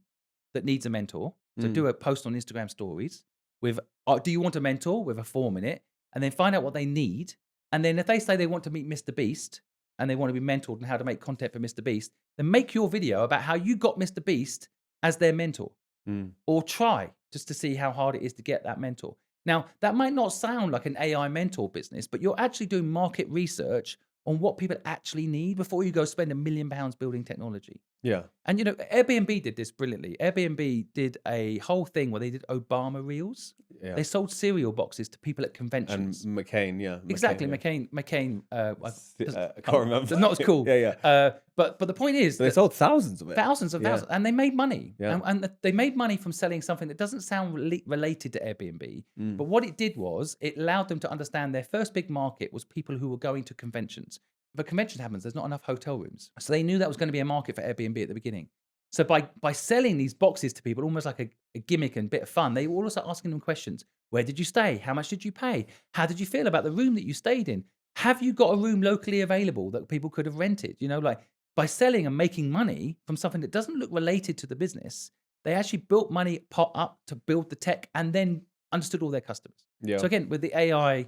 that needs a mentor. So Mm. do a post on Instagram stories with, do you want a mentor, with a form in it, and then find out what they need. And then if they say they want to meet Mr. Beast and they want to be mentored on how to make content for Mr. Beast, then make your video about how you got Mr. Beast as their mentor, Mm. or try just to see how hard it is to get that mentor. Now, that might not sound like an AI mentor business, but you're actually doing market research on what people actually need before you go spend £1 million building technology. Yeah. And, Airbnb did this brilliantly. Airbnb did a whole thing where they did Obama Reels. Yeah. They sold cereal boxes to people at And conventions. McCain, yeah. Exactly, yeah. McCain. I can't remember. Not as cool. Yeah. But the point is But they that sold thousands of it. thousands, and they made money. Yeah. And they made money from selling something that doesn't sound related to Airbnb. Mm. But what it did was it allowed them to understand their first big market was people who were going to conventions. If a convention happens, there's not enough hotel rooms. So they knew that was going to be a market for Airbnb at the beginning. So by selling these boxes to people, almost like a gimmick and bit of fun, they were also asking them questions. Where did you stay? How much did you pay? How did you feel about the room that you stayed in? Have you got a room locally available that people could have rented? Like by selling and making money from something that doesn't look related to the business, they actually built money pot up to build the tech and then understood all their customers. Yeah. So again, with the AI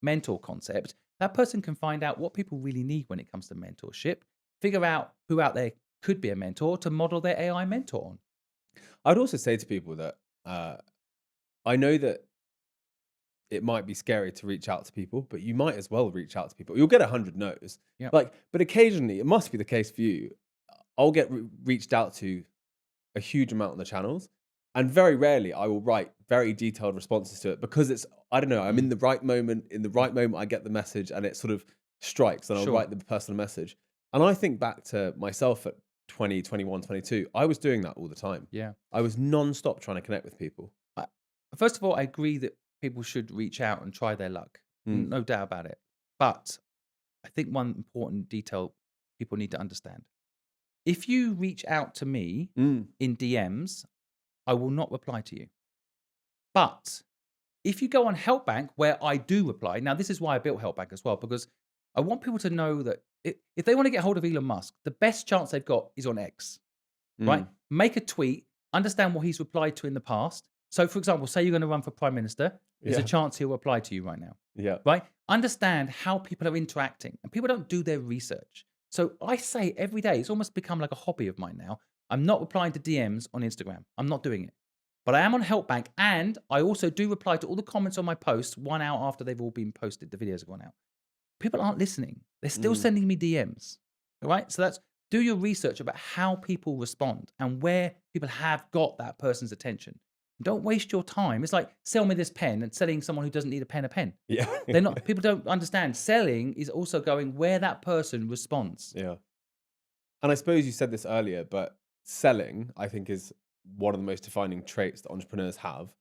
mentor concept, that person can find out what people really need when it comes to mentorship, figure out who out there could be a mentor to model their AI mentor on. I'd also say to people that I know that it might be scary to reach out to people, but you might as well reach out to people. You'll get 100 no's. Yeah. But occasionally, it must be the case for you. I'll get reached out to a huge amount on the channels, and very rarely I will write very detailed responses to it because it's, I don't know, I'm in the right moment. In the right moment, I get the message and it sort of strikes, and I'll write the personal message. And I think back to myself at 20, 21, 22, I was doing that all the time. Yeah. I was non-stop trying to connect with people. First of all, I agree that people should reach out and try their luck. No doubt about it. But I think one important detail people need to understand. If you reach out to me in DMs, I will not reply to you. But if you go on HelpBank, where I do reply, now this is why I built HelpBank as well, because I want people to know that if they want to get hold of Elon Musk, the best chance they've got is on X, right? Make a tweet, understand what he's replied to in the past. So, for example, say you're going to run for prime minister, there's a chance he'll reply to you right now. Yeah. Right? Understand how people are interacting, and people don't do their research. So I say every day, it's almost become like a hobby of mine now. I'm not replying to DMs on Instagram. I'm not doing it. But I am on HelpBank, and I also do reply to all the comments on my posts 1 hour after they've all been posted. The videos have gone out. People aren't listening. They're still sending me DMs. All right? So do your research about how people respond and where people have got that person's attention. Don't waste your time. It's like sell me this pen and selling someone who doesn't need a pen. Yeah. They're not. People don't understand. Selling is also going where that person responds. Yeah. And I suppose you said this earlier, but selling, I think, is one of the most defining traits that entrepreneurs have.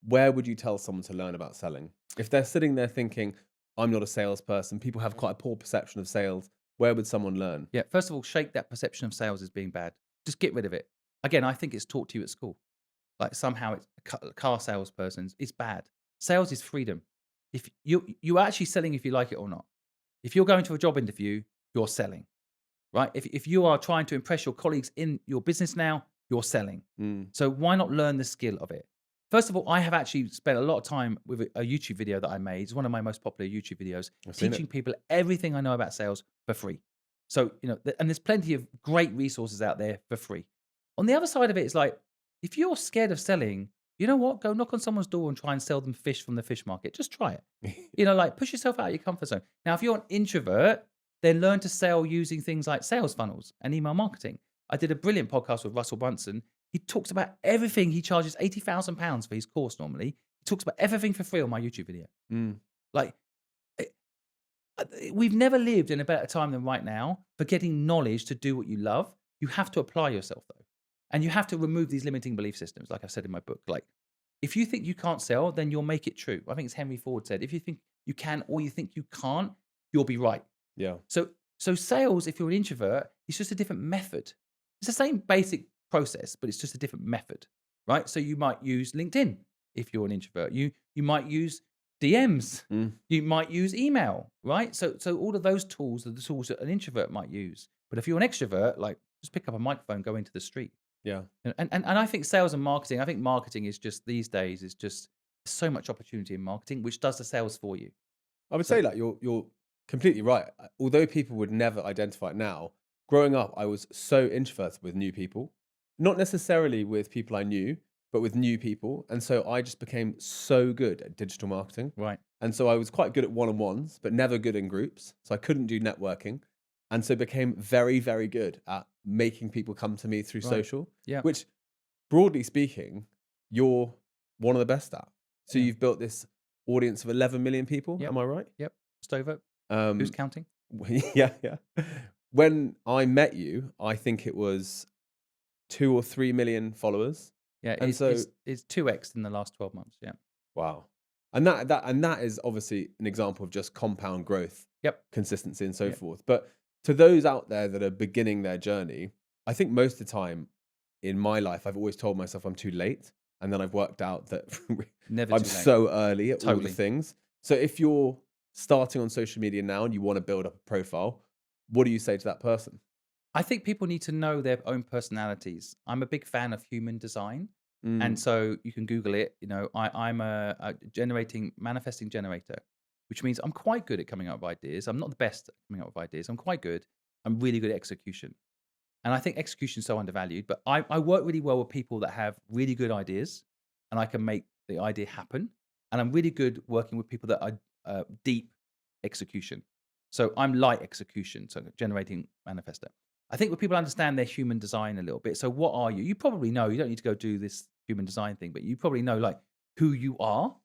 Where would you tell someone to learn about selling? If they're sitting there thinking, I'm not a salesperson, people have quite a poor perception of sales, where would someone learn? Yeah. First of all, shake that perception of sales as being bad. Just get rid of it. Again, I think it's taught to you at school. Like somehow it's a car salesperson. It's bad. Sales is freedom. If you're actually selling if you like it or not. If you're going to a job interview, you're selling, right? If you are trying to impress your colleagues in your business now, you're selling. So why not learn the skill of it? First of all, I have actually spent a lot of time with a YouTube video that I made. It's one of my most popular YouTube videos, teaching people everything I know about sales for free. So, and there's plenty of great resources out there for free. On the other side of it, it's like, if you're scared of selling, you know what? Go knock on someone's door and try and sell them fish from the fish market. Just try it. Like push yourself out of your comfort zone. Now, if you're an introvert, then learn to sell using things like sales funnels and email marketing. I did a brilliant podcast with Russell Brunson. He talks about everything. He charges £80,000 for his course normally. He talks about everything for free on my YouTube video. Like, we've never lived in a better time than right now for getting knowledge to do what you love. You have to apply yourself, though. And you have to remove these limiting belief systems, like I said in my book. Like, if you think you can't sell, then you'll make it true. I think it's Henry Ford said, if you think you can or you think you can't, you'll be right. Yeah. So sales, if you're an introvert, it's just a different method. It's the same basic process, but it's just a different method, right? So you might use LinkedIn if you're an introvert. You might use DMs. You might use email, right? So all of those tools are the tools that an introvert might use. But if you're an extrovert, like Just pick up a microphone, go into the street. Yeah. And I think sales and marketing, I think marketing is just these days is just so much opportunity in marketing, which does the sales for you. I would So say like you're completely right. Although people would never identify it now, growing up, I was so introverted with new people, not necessarily with people I knew, but with new people. And so I just became so good at digital marketing. right. And so I was quite good at one-on-ones, but never good in groups. So I couldn't do networking. And so became very, very good at making people come to me through Right. social, Yeah. which broadly speaking, you're one of the best at. So Yeah. you've built this audience of 11 million people. Yep. Am I right? Yep. Just over. Who's Um, counting? yeah, yeah. When I met you, I think it was 2 or 3 million followers. Yeah. And so, It's 2x in the last 12 months. Yeah. wow. And that is obviously an example of just compound growth, Yep. consistency, and so Yep. forth. But to those out there that are beginning their journey, I think most of the time in my life, I've always told myself I'm too late. And then I've worked out that Never I'm too late. so early at all the Totally. things. So if you're starting on social media now and you want to build up a profile, what do you say to that person? I think people need to know their own personalities. I'm a big fan of human design. And Mm, so you can Google it. I'm a generating, manifesting generator, which means I'm quite good at coming up with ideas. I'm not the best at coming up with ideas. I'm quite good. I'm really good at execution. And I think execution is so undervalued, but I work really well with people that have really good ideas and I can make the idea happen. And I'm really good working with people that are deep execution. So I'm light execution, so generating manifesto. I think when people understand their human design a little bit. So what are you? You probably know, you don't need to go do this human design thing, but you probably know like who you are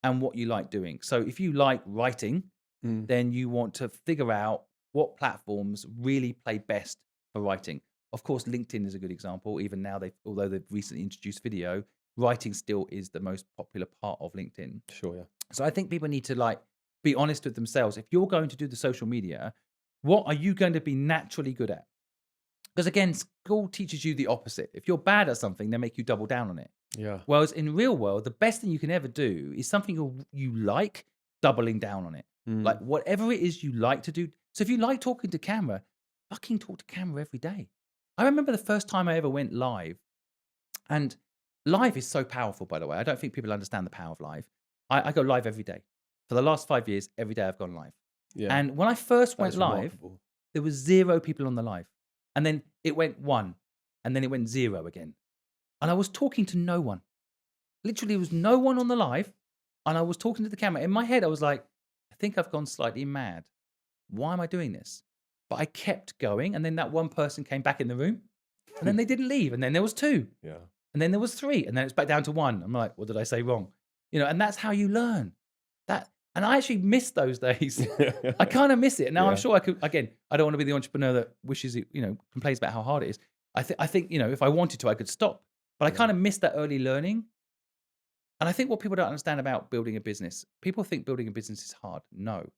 and what you like doing. So if you like writing, mm, then you want to figure out what platforms really play best for writing. Of course, LinkedIn is a good example. Even now, although they've recently introduced video, writing still is the most popular part of LinkedIn. sure, yeah. So I think people need to like be honest with themselves. If you're going to do the social media, what are you going to be naturally good at? Because again, school teaches you the opposite. If you're bad at something, they make you double down on it. Yeah. Whereas in real world, the best thing you can ever do is something you like, doubling down on it. Like Mm, whatever it is you like to do. So if you like talking to camera, fucking talk to camera every day. I remember the first time I ever went live, and live is so powerful, by the way. I don't think people understand the power of live. I go live every day. For the last 5 years, every day I've gone live. yeah. And when I first That went is live, remarkable. there was 0 people on the live. And then it went 1, and then it went 0 again. And I was talking to no one. Literally, there was no one on the live, and I was talking to the camera. In my head, I was like, I think I've gone slightly mad. Why am I doing this? But I kept going, and then that one person came back in the room, and then they didn't leave, and then there was 2, Yeah. and then there was 3, and then it's back down to 1. I'm like, what did I say wrong? And that's how you learn. And I actually miss those days. I kind of miss it. Now I'm Yeah. sure I could. Again, I don't want to be the entrepreneur that wishes it, complains about how hard it is. I think, if I wanted to, I could stop. But I Yeah. kind of miss that early learning. And I think what people don't understand about building a business, people think building a business is hard. No,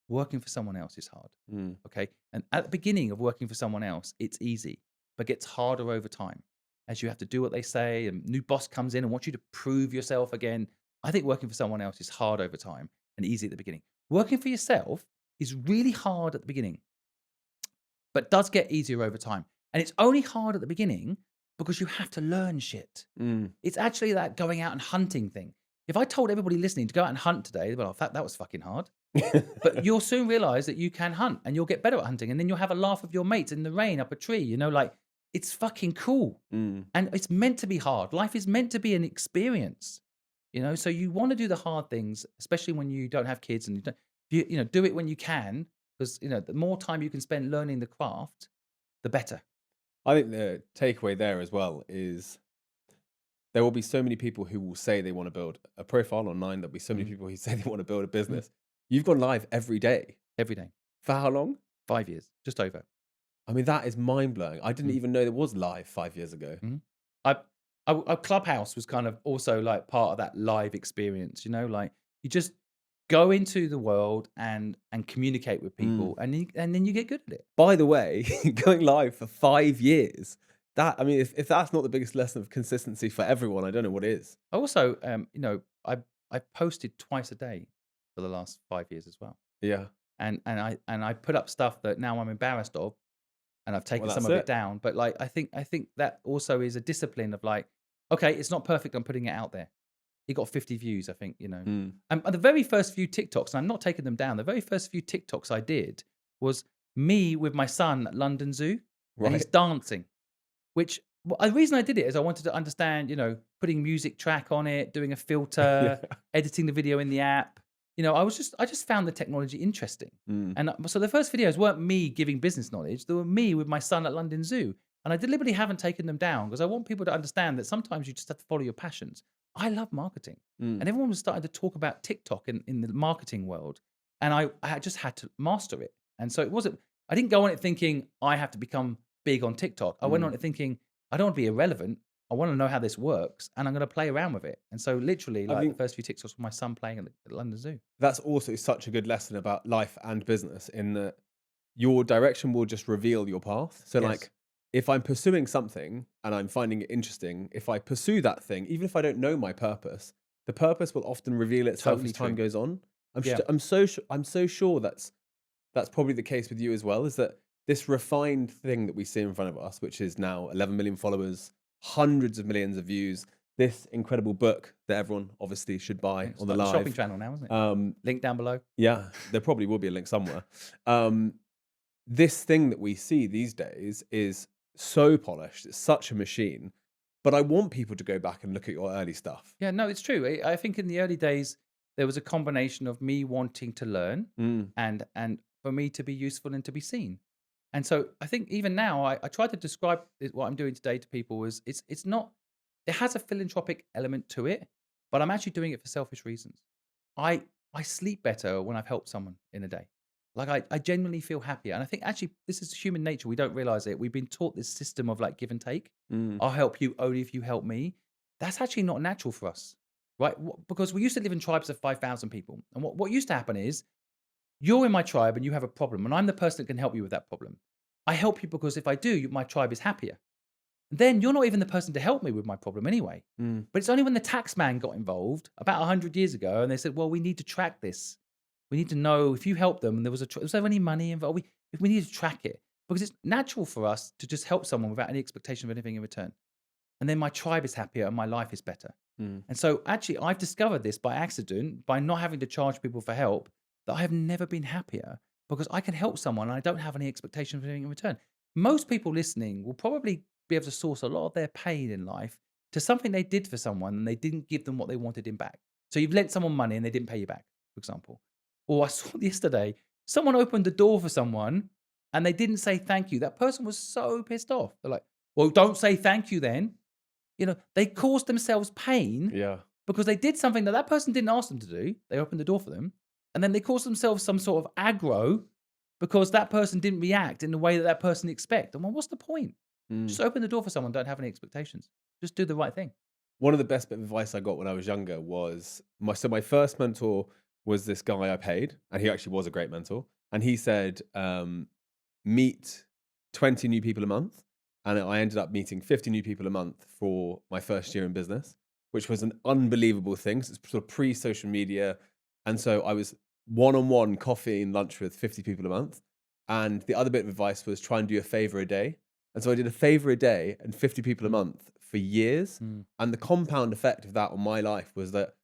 working for someone else is hard. Mm, Okay. And at the beginning of working for someone else, it's easy, but gets harder over time as you have to do what they say and new boss comes in and wants you to prove yourself again. I think working for someone else is hard over time and easy at the beginning. Working for yourself is really hard at the beginning, but does get easier over time. And it's only hard at the beginning because you have to learn shit. mm. It's actually that going out and hunting thing. If I told everybody listening to go out and hunt today, well, that was fucking hard. But you'll soon realize that you can hunt and you'll get better at hunting. And then you'll have a laugh with your mates in the rain up a tree, like it's fucking cool. Mm. And it's meant to be hard. Life is meant to be an experience, so you want to do the hard things, especially when you don't have kids and do it when you can, because, the more time you can spend learning the craft, the better. I think the takeaway there as well is there will be so many people who will say they want to build a profile online. There'll be so many Mhm. people who say they want to build a Mhm. business. You've gone live every day. Every day, For how long? 5 years, just over. I mean, that is mind blowing. I didn't Mm. even know there was live 5 years ago. Mhm. I, I Clubhouse was kind of also like part of that live experience. Like you just go into the world and communicate with Mm. people, and then you get good at it. By the way, going live for 5 years, I mean, if that's not the biggest lesson of consistency for everyone, I don't know what is. I also, I posted twice a day for the last 5 years as well, Yeah. and I put up stuff that now I'm embarrassed of, and I've taken Well, some that's of it it. down. But like, I think that also is a discipline of like, okay, it's not perfect. I'm putting it out there. It got 50 views, I think, Mm, And the very first few TikToks, and I'm not taking them down. The very first few TikToks I did was me with my son at London Zoo, and he's right. dancing. Which the reason I did it is I wanted to understand, putting music track on it, doing a Yeah. filter, editing the video in the app. I just found the technology interesting. Mm. And so the first videos weren't me giving business knowledge; they were me with my son at London Zoo. And I deliberately haven't taken them down because I want people to understand that sometimes you just have to follow your passions. I love marketing, Mm. and everyone was starting to talk about TikTok in the marketing world, and I just had to master it. And so it wasn't. I didn't go on it thinking I have to become big on TikTok. I went Mm. on it thinking, I don't want to be irrelevant. I want to know how this works, and I'm going to play around with it. And so, literally, I like the think first few TikToks with my son playing at the London Zoo. that's also such a good lesson about life and business in that your direction will just reveal your path. So, Yes, like, if I'm pursuing something and I'm finding it interesting, if I pursue that thing, even if I don't know my purpose, the purpose will often reveal itself totally as time true. goes on. Yeah, I'm so sure that's probably the case with you as well. Is that this refined thing that we see in front of us, which is now 11 million followers, hundreds of millions of views, this incredible book that everyone obviously should buy it's on the like the shopping live. channel now, isn't it? Um, Link down below. yeah, there probably will be a link somewhere. Um, this thing that we see these days is so polished. It's such a machine. But I want people to go back and look at your early stuff. Yeah, no, it's true. I think in the early days there was a combination of me wanting to learn Mm, and for me to be useful and to be seen. And so I think even now I try to describe what I'm doing today to people is it's not it has a philanthropic element to it, but I'm actually doing it for selfish reasons. I sleep better when I've helped someone in a day. Like I genuinely feel happier. And I think actually this is human nature. We don't realize it. We've been taught this system of like give and take. mm, I'll help you only if you help me. That's actually not natural for us, right? Because we used to live in tribes of 5,000 people. And what used to happen is you're in my tribe and you have a problem, and I'm the person that can help you with that problem. I help you because if I do, my tribe is happier. Then you're not even the person to help me with my problem anyway. mm. But it's only when the tax man got involved about 100 years ago and they said, well, we need to track this. We need to know if you help them and there was there any money involved? If we need to track it because it's natural for us to just help someone without any expectation of anything in return. And then my tribe is happier and my life is better. Mm. And so actually, I've discovered this by accident, by not having to charge people for help, that I have never been happier because I can help someone and I don't have any expectation of anything in return. Most people listening will probably be able to source a lot of their pain in life to something they did for someone and they didn't give them what they wanted in back. So you've lent someone money and they didn't pay you back, for example. Or I saw yesterday, someone opened the door for someone and they didn't say thank you. That person was so pissed off. They're like, well, don't say thank you then. They caused themselves pain Yeah. because they did something that that person didn't ask them to do. They opened the door for them. And then they caused themselves some sort of aggro because that person didn't react in the way that that person expect. And well, what's the point? Mm. Just open the door for someone. Don't have any expectations. Just do the right thing. One of the best bit of advice I got when I was younger was my first mentor was this guy I paid, and he actually was a great mentor. And he said, meet 20 new people a month. And I ended up meeting 50 new people a month for my first year in business, which was an unbelievable thing. So it's sort of pre-social media. And so I was one-on-one coffee and lunch with 50 people a month. And the other bit of advice was try and do a favor a day. And so I did a favor a day and 50 people a Mm, month for years. mm. And the compound effect of that on my life was that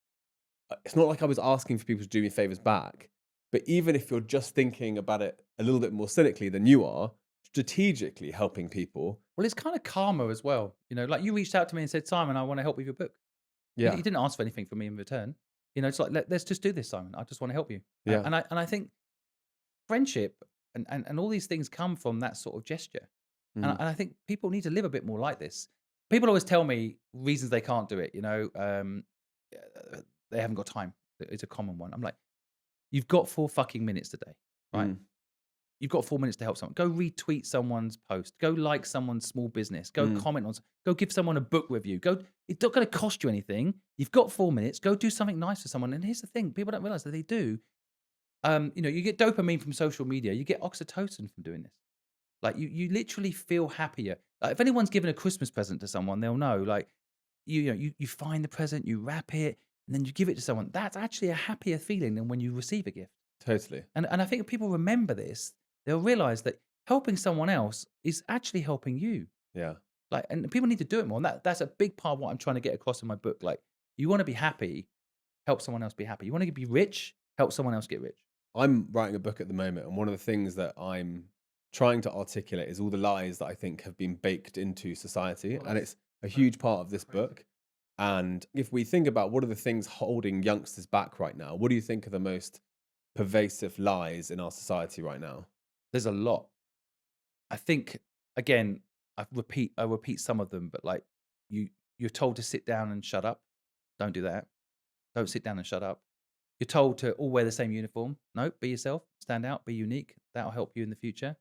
it's not like I was asking for people to do me favors back, but even if you're just thinking about it a little bit more cynically than you are, strategically helping people. Well, it's kind of karma as well. Like you reached out to me and said, Simon, I want to help with your book. You Yeah. didn't ask for anything from me in return. It's like, let's just do this, Simon. I just want to help you. Yeah. And I think friendship and all these things come from that sort of gesture. And, Mm, and I think people need to live a bit more like this. People always tell me reasons they can't do it. They haven't got time. It's a common one. I'm like, you've got 4 fucking minutes today, right? mm, You've got 4 minutes to help someone. Go retweet someone's post. Go like someone's small business. Go mm. comment on. Go give someone a book review. Go. It's not going to cost you anything. You've got 4 minutes. Go do something nice for someone. And here's the thing: people don't realize that they do. You get dopamine from social media. You get oxytocin from doing this. Like you literally feel happier. Like if anyone's given a Christmas present to someone, they'll know. Like you find the present, you wrap it, and then you give it to someone. That's actually a happier feeling than when you receive a gift. Totally. And I think if people remember this, they'll realize that helping someone else is actually helping you. Yeah. Like, and people need to do it more. And that's a big part of what I'm trying to get across in my book. Like, you want to be happy, help someone else be happy. You want to be rich, help someone else get rich. I'm writing a book at the moment, and one of the things that I'm trying to articulate is all the lies that I think have been baked into society, and it's a huge part of this book. And if we think about what are the things holding youngsters back right now, what do you think are the most pervasive lies in our society right now? There's a lot. I think again, I repeat some of them, but like you're told to sit down and shut up. Don't do that. Don't sit down and shut up. You're told to all wear the same uniform. No, be yourself, stand out, be unique. That'll help you in the future.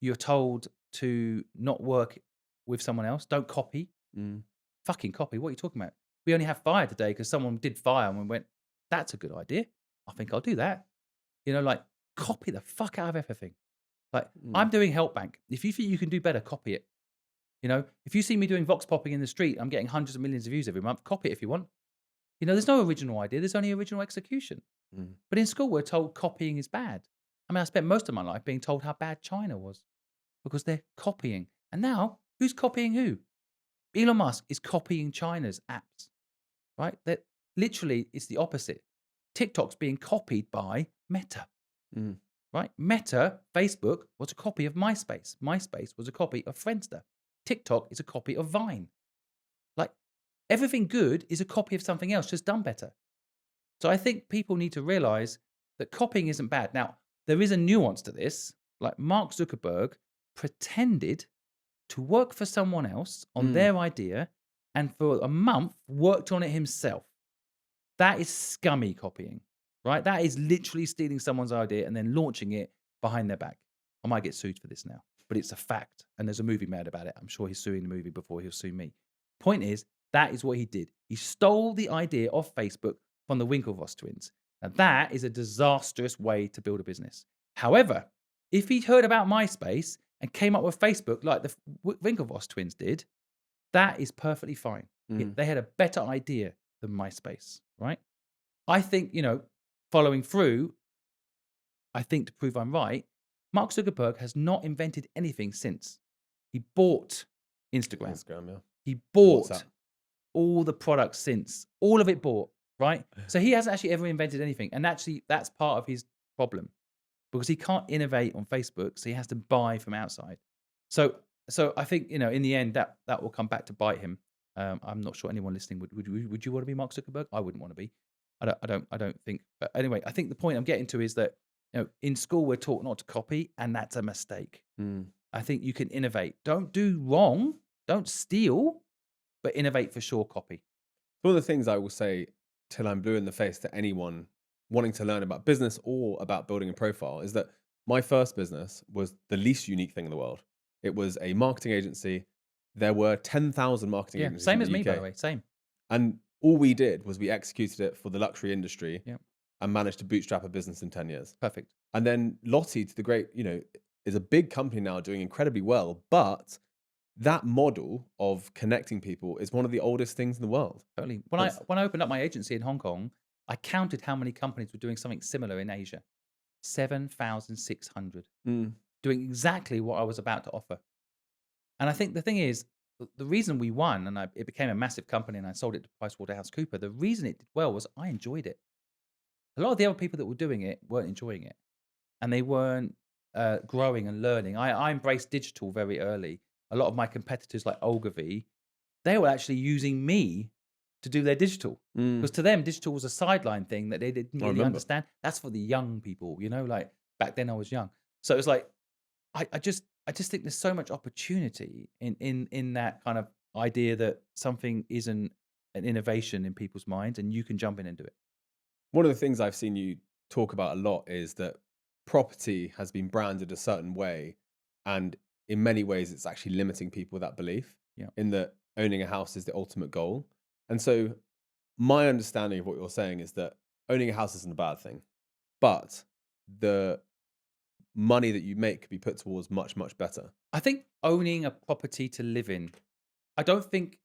You're told to not work with someone else. Don't copy. Mm. Fucking copy. What are you talking about? We only have fire today because someone did fire and we went, that's a good idea. I think I'll do that. Like copy the fuck out of everything. Like Mm. I'm doing Help Bank. If you think you can do better, copy it. If you see me doing vox popping in the street, I'm getting hundreds of millions of views every month. Copy it if you want. There's no original idea. There's only original execution. Mm. But in school, we're told copying is bad. I mean, I spent most of my life being told how bad China was because they're copying. And now, who's copying who? Elon Musk is copying China's apps, right? That literally it's the opposite. TikTok's being copied by Meta, Mm. right? Meta, Facebook, was a copy of MySpace. MySpace was a copy of Friendster. TikTok is a copy of Vine. Like everything good is a copy of something else, just done better. So I think people need to realize that copying isn't bad. Now, there is a nuance to this. Like Mark Zuckerberg pretended to work for someone else on Mm. their idea and for a month worked on it himself. That is scummy copying, right? That is literally stealing someone's idea and then launching it behind their back. I might get sued for this now, but it's a fact. And there's a movie made about it. I'm sure he's suing the movie before he'll sue me. Point is, that is what he did. He stole the idea of Facebook from the Winklevoss twins. Now, that is a disastrous way to build a business. However, if he'd heard about MySpace and came up with Facebook like the Winklevoss twins did, that is perfectly fine. Mm. They had a better idea than MySpace, right? I think, following through, I think to prove I'm right, Mark Zuckerberg has not invented anything since. He bought Instagram. Instagram, yeah. He bought WhatsApp. all the products since. All of it bought, right? So he hasn't actually ever invented anything. And actually, that's part of his problem because he can't innovate on Facebook. So he has to buy from outside. So I think, in the end, that will come back to bite him. I'm not sure anyone listening would you want to be Mark Zuckerberg? I wouldn't want to be. I don't think. But anyway, I think the point I'm getting to is that in school we're taught not to copy, and that's a mistake. Mm. I think you can innovate. Don't do wrong. Don't steal, but innovate for sure. Copy. One of the things I will say till I'm blue in the face to anyone wanting to learn about business or about building a profile is that my first business was the least unique thing in the world. It was a marketing agency. There were 10,000 marketing Yeah, agencies. same in as the me, by UK. the way. Same. And all we did was we executed it for the luxury industry Yeah. and managed to bootstrap a business in 10 years. Perfect. And then Lottie, to the great, is a big company now doing incredibly well. But that model of connecting people is one of the oldest things in the world. Totally. When I opened up my agency in Hong Kong, I counted how many companies were doing something similar in Asia. 7,600. Mm. Doing exactly what I was about to offer. And I think the thing is, the reason we won and it became a massive company and I sold it to PricewaterhouseCoopers, the reason it did well was I enjoyed it. A lot of the other people that were doing it weren't enjoying it. And they weren't growing and learning. I embraced digital very early. A lot of my competitors like Ogilvy, they were actually using me to do their digital. Mm. Because to them, digital was a sideline thing that they didn't really remember. understand. That's for the young people, like back then I was young. So it's like, I just think there's so much opportunity in that kind of idea that something isn't an innovation in people's minds and you can jump in and do it. One of the things I've seen you talk about a lot is that property has been branded a certain way. And in many ways, it's actually limiting people with that belief Yeah. in that owning a house is the ultimate goal. And so my understanding of what you're saying is that owning a house isn't a bad thing, but the money that you make could be put towards much, much better. I think owning a property to live in, I don't think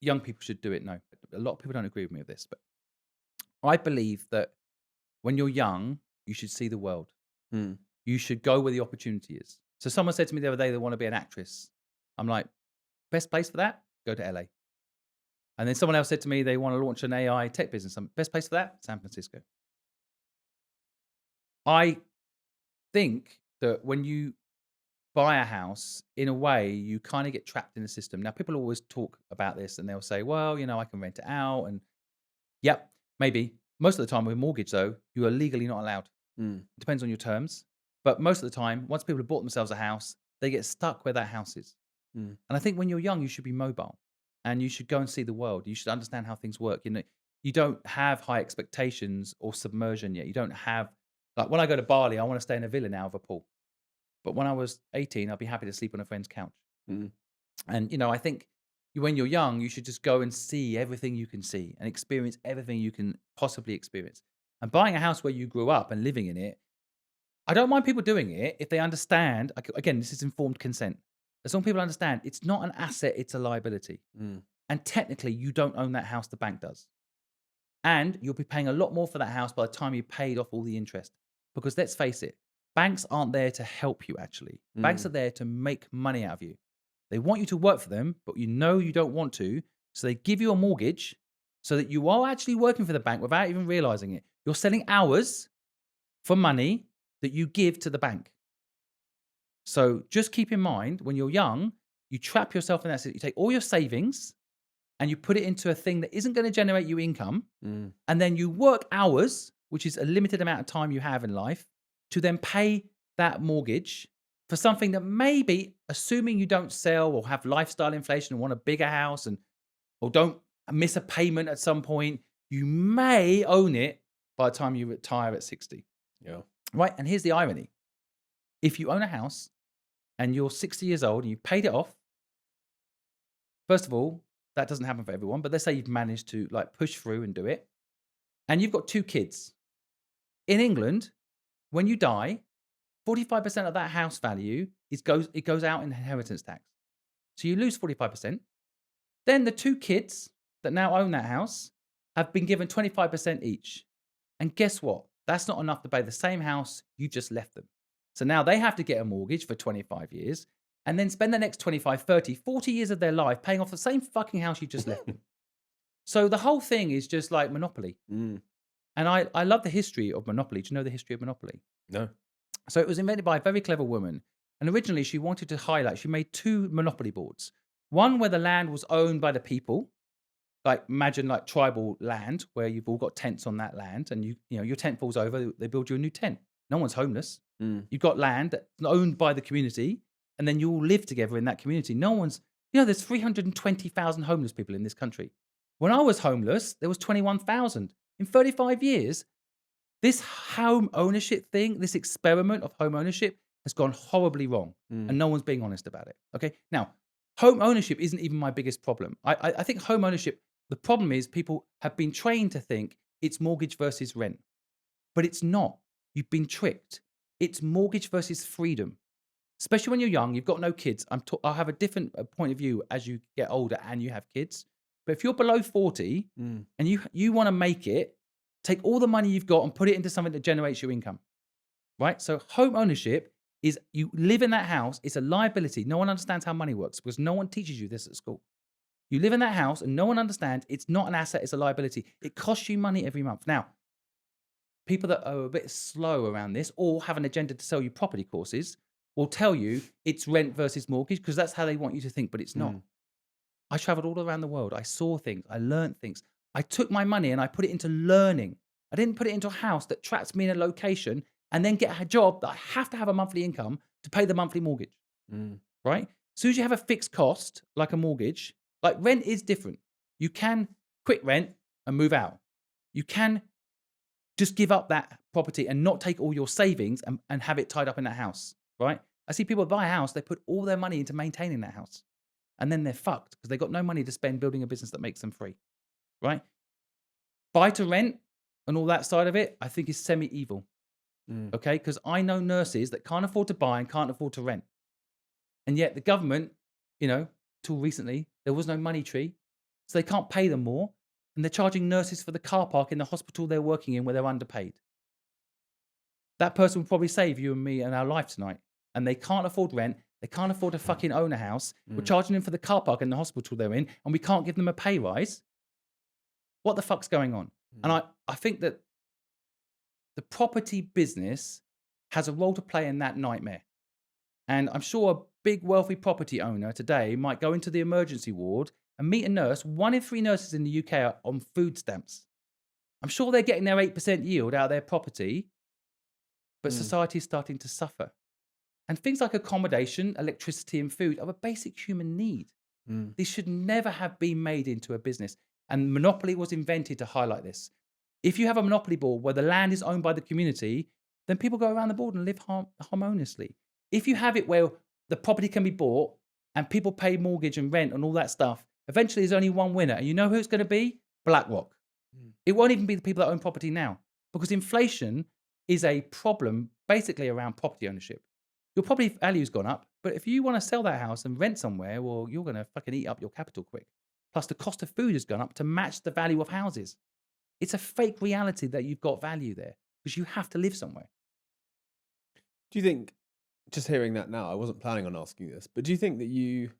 young people should do it. No, a lot of people don't agree with me with this, but I believe that when you're young, you should see the world. Mm. You should go where the opportunity is. So someone said to me the other day they want to be an actress. I'm like, best place for that? Go to LA. And then someone else said to me they want to launch an AI tech business. Best place for that? San Francisco. I think that when you buy a house, in a way, you kind of get trapped in the system. Now, people always talk about this and they'll say, well, I can rent it out. And yep, maybe. Most of the time with a mortgage, though, you are legally not allowed. Mm. It depends on your terms. But most of the time, once people have bought themselves a house, they get stuck where that house is. Mm. And I think when you're young, you should be mobile and you should go and see the world. You should understand how things work. You don't have high expectations or submersion yet. You don't have, like when I go to Bali, I want to stay in a villa now with a pool. But when I was 18, I'd be happy to sleep on a friend's couch. Mm. And, I think when you're young, you should just go and see everything you can see and experience everything you can possibly experience. And buying a house where you grew up and living in it, I don't mind people doing it if they understand. Again, this is informed consent. As long as people understand, it's not an asset, it's a liability. Mm. And technically, you don't own that house, the bank does. And you'll be paying a lot more for that house by the time you paid off all the interest. Because let's face it, banks aren't there to help you, actually. Banks are there to make money out of you. They want you to work for them, but you don't want to. So they give you a mortgage so that you are actually working for the bank without even realizing it. You're selling hours for money that you give to the bank. So just keep in mind, when you're young, you trap yourself in that. You take all your savings and you put it into a thing that isn't going to generate you income. And then you work hours, which is a limited amount of time you have in life, to then pay that mortgage for something that maybe, assuming you don't sell or have lifestyle inflation and want a bigger house or don't miss a payment at some point, you may own it by the time you retire at 60. Yeah. Right? And here's the irony. If you own a house and you're 60 years old and you paid it off, first of all, that doesn't happen for everyone, but let's say you've managed to push through and do it, and you've got 2 kids. In England, when you die, 45% of that house value goes out in inheritance tax. So you lose 45%. Then the 2 kids that now own that house have been given 25% each. And guess what? That's not enough to pay the same house you just left them. So now they have to get a mortgage for 25 years and then spend the next 25, 30, 40 years of their life paying off the same fucking house you just left them. So the whole thing is just like Monopoly. And I love the history of Monopoly. Do you know the history of Monopoly? No. So it was invented by a very clever woman. And originally she wanted to highlight, she made 2 Monopoly boards. One where the land was owned by the people. Imagine tribal land where you've all got tents on that land and your tent falls over, they build you a new tent. No one's homeless. You've got land that's owned by the community and then you all live together in that community. No one's, there's 320,000 homeless people in this country. When I was homeless, there was 21,000. In 35 years, this home ownership thing, this experiment of home ownership has gone horribly wrong and no one's being honest about it. Okay. Now, home ownership isn't even my biggest problem. I think home ownership, the problem is people have been trained to think it's mortgage versus rent, but it's not. You've been tricked. It's mortgage versus freedom. Especially when you're young, you've got no kids. I'll have a different point of view as you get older and you have kids. But if you're below 40 and you want to make it, take all the money you've got and put it into something that generates your income, right? So home ownership is you live in that house. It's a liability. No one understands how money works because no one teaches you this at school. You live in that house and no one understands it's not an asset, it's a liability. It costs you money every month. Now, people that are a bit slow around this or have an agenda to sell you property courses will tell you it's rent versus mortgage because that's how they want you to think, but it's not. I traveled all around the world. I saw things. I learned things. I took my money and I put it into learning. I didn't put it into a house that traps me in a location and then get a job that I have to have a monthly income to pay the monthly mortgage, right? As soon as you have a fixed cost, like a mortgage, like rent is different. You can quit rent and move out. You can just give up that property and not take all your savings and have it tied up in that house, right? I see people buy a house, they put all their money into maintaining that house. And then they're fucked because they've got no money to spend building a business that makes them free, right? Buy to rent and all that side of it, I think is semi-evil, okay? Because I know nurses that can't afford to buy and can't afford to rent. And yet the government, till recently, there was no money tree, so they can't pay them more. And they're charging nurses for the car park in the hospital they're working in where they're underpaid. That person will probably save you and me and our life tonight. and they can't afford rent. They can't afford to fucking own a house. We're Mm. charging them for the car park in the hospital they're in, and we can't give them a pay rise. What the fuck's going on? And Mm. I think that the property business has a role to play in that nightmare. And I'm sure a big wealthy property owner today might go into the emergency ward and meet a nurse. 1 in 3 nurses in the UK are on food stamps. I'm sure they're getting their 8% yield out of their property, but Mm. society is starting to suffer. And things like accommodation, electricity, and food are a basic human need. Mm. These should never have been made into a business. And monopoly was invented to highlight this. If you have a monopoly board where the land is owned by the community, then people go around the board and live harmoniously. If you have it where the property can be bought and people pay mortgage and rent and all that stuff, eventually there's only one winner. And you know who it's going to be? BlackRock. Mm. It won't even be the people that own property now, because inflation is a problem basically around property ownership. Your property value's gone up, but if you want to sell that house and rent somewhere, well, you're going to fucking eat up your capital quick. Plus, the cost of food has gone up to match the value of houses. It's a fake reality that you've got value there because you have to live somewhere. Do you think, just hearing that now, I wasn't planning on asking this, but do you think that you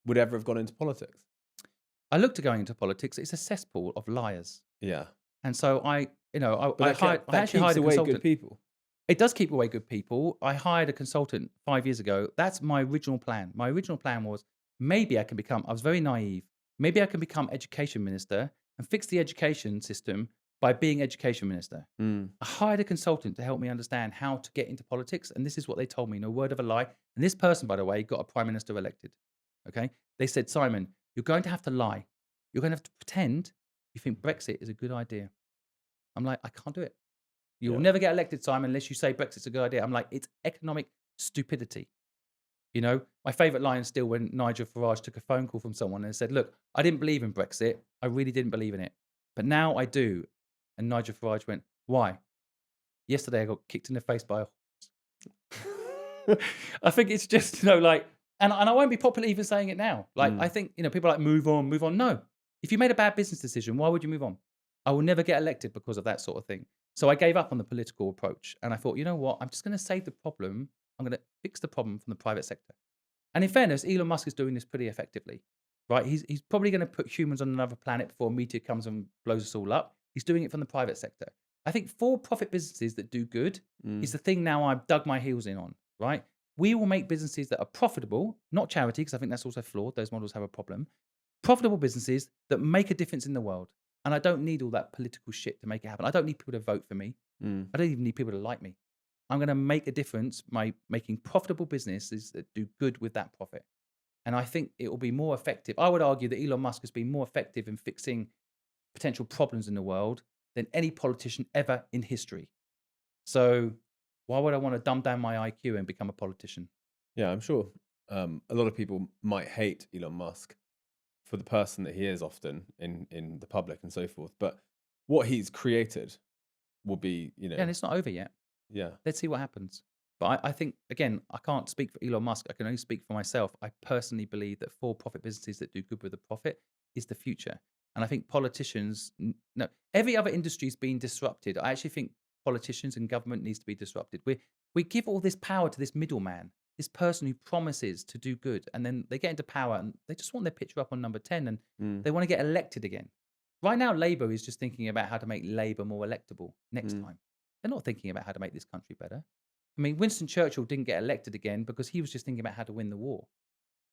would ever have gone into politics? I look to going into politics. It's a cesspool of liars, Yeah. and so I But I actually hired a away consultant. good people. It does keep away good people. I hired a consultant 5 years ago. That's my original plan. My original plan was maybe I was very naive. Maybe I can become education minister and fix the education system by being education minister. Mm. I hired a consultant to help me understand how to get into politics. And this is what they told me, no word of a lie. And this person, by the way, got a prime minister elected. Okay. They said, Simon, you're going to have to lie. You're going to have to pretend you think Brexit is a good idea. I'm like, I can't do it. You'll Yeah. never get elected, Simon, unless you say Brexit's a good idea. I'm like, it's economic stupidity. You know, my favourite line is still when Nigel Farage took a phone call from someone and said, look, I didn't believe in Brexit. I really didn't believe in it. But now I do. And Nigel Farage went, why? Yesterday I got kicked in the face by a horse. I think it's just, like, and I won't be popular even saying it now. Like, I think, people are like, move on, move on. No. If you made a bad business decision, why would you move on? I will never get elected because of that sort of thing. So I gave up on the political approach and I thought, you know what? I'm just going to save the problem. I'm going to fix the problem from the private sector. And in fairness, Elon Musk is doing this pretty effectively, right? He's probably going to put humans on another planet before a meteor comes and blows us all up. He's doing it from the private sector. I think for-profit businesses that do good is the thing now I've dug my heels in on, right? We will make businesses that are profitable, not charity, because I think that's also flawed. Those models have a problem. Profitable businesses that make a difference in the world. And I don't need all that political shit to make it happen. I don't need people to vote for me. Mm. I don't even need people to like me. I'm going to make a difference by making profitable businesses that do good with that profit. And I think it will be more effective. I would argue that Elon Musk has been more effective in fixing potential problems in the world than any politician ever in history. So why would I want to dumb down my IQ and become a politician? Yeah, I'm sure a lot of people might hate Elon Musk for the person that he is often in the public and so forth. But what he's created will be, Yeah, and it's not over yet. yeah. Let's see what happens. But I think, again, I can't speak for Elon Musk. I can only speak for myself. I personally believe that for-profit businesses that do good with the profit is the future. And I think politicians, no, every other industry is being disrupted. I actually think politicians and government needs to be disrupted. We give all this power to this middleman, this person who promises to do good, and then they get into power and they just want their picture up on number 10 and they want to get elected again. Right now, Labour is just thinking about how to make Labour more electable next time. They're not thinking about how to make this country better. I mean, Winston Churchill didn't get elected again because he was just thinking about how to win the war,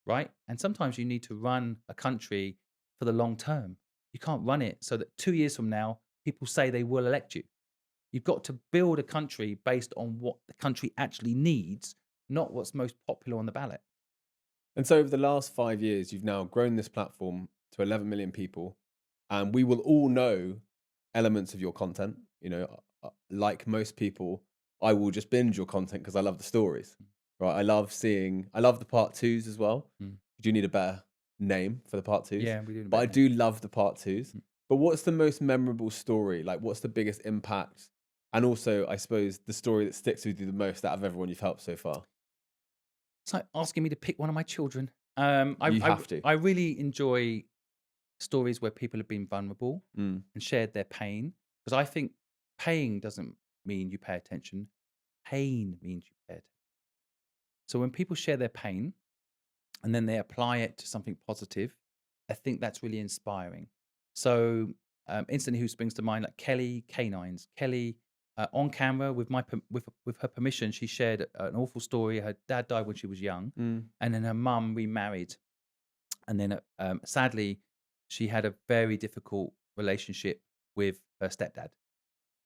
right? And sometimes you need to run a country for the long term. You can't run it so that 2 years from now, people say they will elect you. You've got to build a country based on what the country actually needs, not what's most popular on the ballot. And so over the last 5 years, you've now grown this platform to 11 million people, and we will all know elements of your content. Like most people, I will just binge your content because I love the stories, right? I love the part twos as well. Mm. You do need a better name for the part twos. Yeah, we do. But I do love the part twos. But what's the most memorable story? Like, what's the biggest impact? And also, I suppose, the story that sticks with you the most out of everyone you've helped so far. It's like asking me to pick one of my children. You have to. I really enjoy stories where people have been vulnerable Mm. and shared their pain, because I think paying doesn't mean you pay attention. pain means you care. So when people share their pain and then they apply it to something positive, I think that's really inspiring. So instantly, who springs to mind? Like Kelly Canines. Kelly, on camera with with her permission, she shared an awful story. Her dad died when she was young, Mm. and then her mum remarried, and then sadly, she had a very difficult relationship with her stepdad.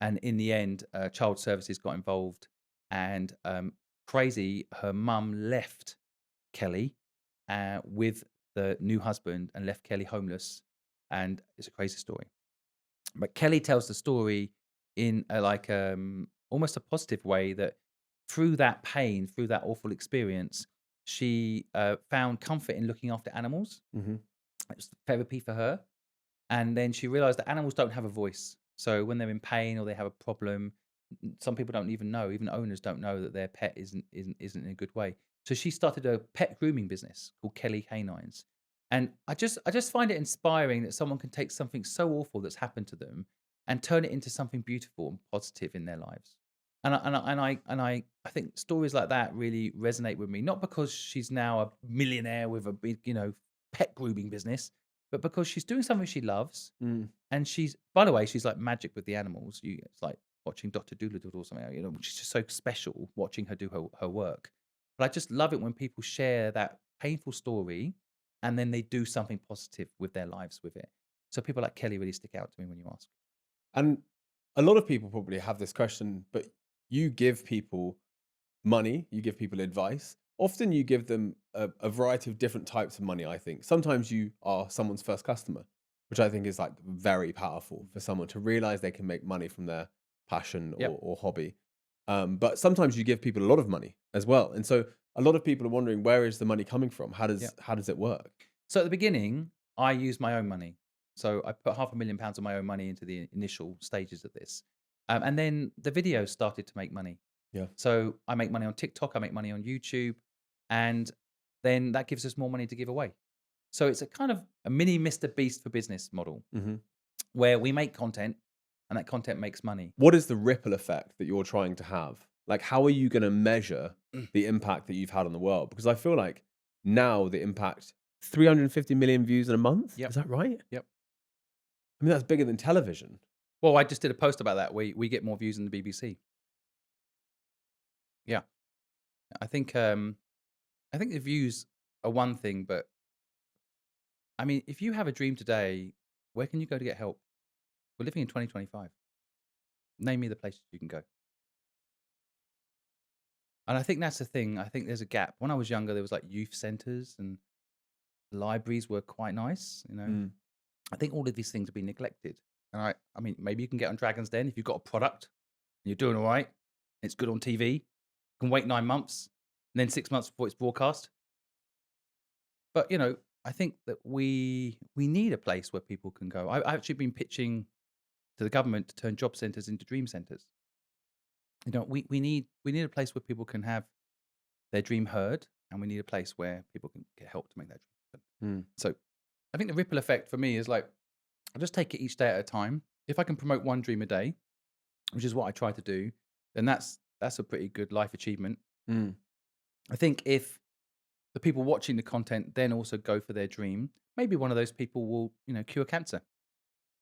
And in the end, child services got involved, and crazy, her mum left Kelly with the new husband and left Kelly homeless. And it's a crazy story. But Kelly tells the story in a, like almost a positive way that through that pain, through that awful experience, she found comfort in looking after animals. Mhm. It was therapy for her. And then she realized that animals don't have a voice. So when they're in pain or they have a problem, some people don't even know, even owners don't know that their pet isn't in a good way. So she started a pet grooming business called Kelly Canines. And I just find it inspiring that someone can take something so awful that's happened to them and turn it into something beautiful and positive in their lives. And I think stories like that really resonate with me, not because she's now a millionaire with a big, pet grooming business, but because she's doing something she loves, Mm. and she's by the way, she's like magic with the animals. It's like watching Dr. Dolittle or something, which is just so special watching her do her work. But I just love it when people share that painful story and then they do something positive with their lives with it. So people like Kelly really stick out to me when you ask. And a lot of people probably have this question, but you give people money, you give people advice. Often you give them a variety of different types of money, I think. Sometimes you are someone's first customer, which I think is like very powerful for someone to realize they can make money from their passion Yep. or hobby. But sometimes you give people a lot of money as well. And so a lot of people are wondering, where is the money coming from? Yep. How does it work? So at the beginning, I used my own money. So I put £500,000 of my own money into the initial stages of this. And then the videos started to make money. Yeah. So I make money on TikTok, I make money on YouTube, and then that gives us more money to give away. So it's a kind of a mini Mr. Beast for business model Hmm. where we make content and that content makes money. What is the ripple effect that you're trying to have? Like, how are you going to measure the impact that you've had on the world? Because I feel like now the impact 350 million views in a month. Yep. Is that right? Yep. I mean, that's bigger than television. Well, I just did a post about that. We get more views than the BBC. Yeah. I think the views are one thing, but I mean, if you have a dream today, where can you go to get help? We're living in 2025. Name me the places you can go. And I think that's the thing. I think there's a gap. When I was younger, there was like youth centers and libraries were quite nice. Mm. I think all of these things have been neglected. And I mean, maybe you can get on Dragon's Den if you've got a product and you're doing all right. It's good on TV. You can wait 9 months and then 6 months before it's broadcast. But I think that we need a place where people can go. I've actually been pitching to the government to turn job centers into dream centers. We need a place where people can have their dream heard, and we need a place where people can get help to make that dream happen. Mm. So I think the ripple effect for me is like I just take it each day at a time. If I can promote one dream a day, which is what I try to do, then that's a pretty good life achievement. Mm. I think if the people watching the content then also go for their dream, maybe one of those people will, cure cancer.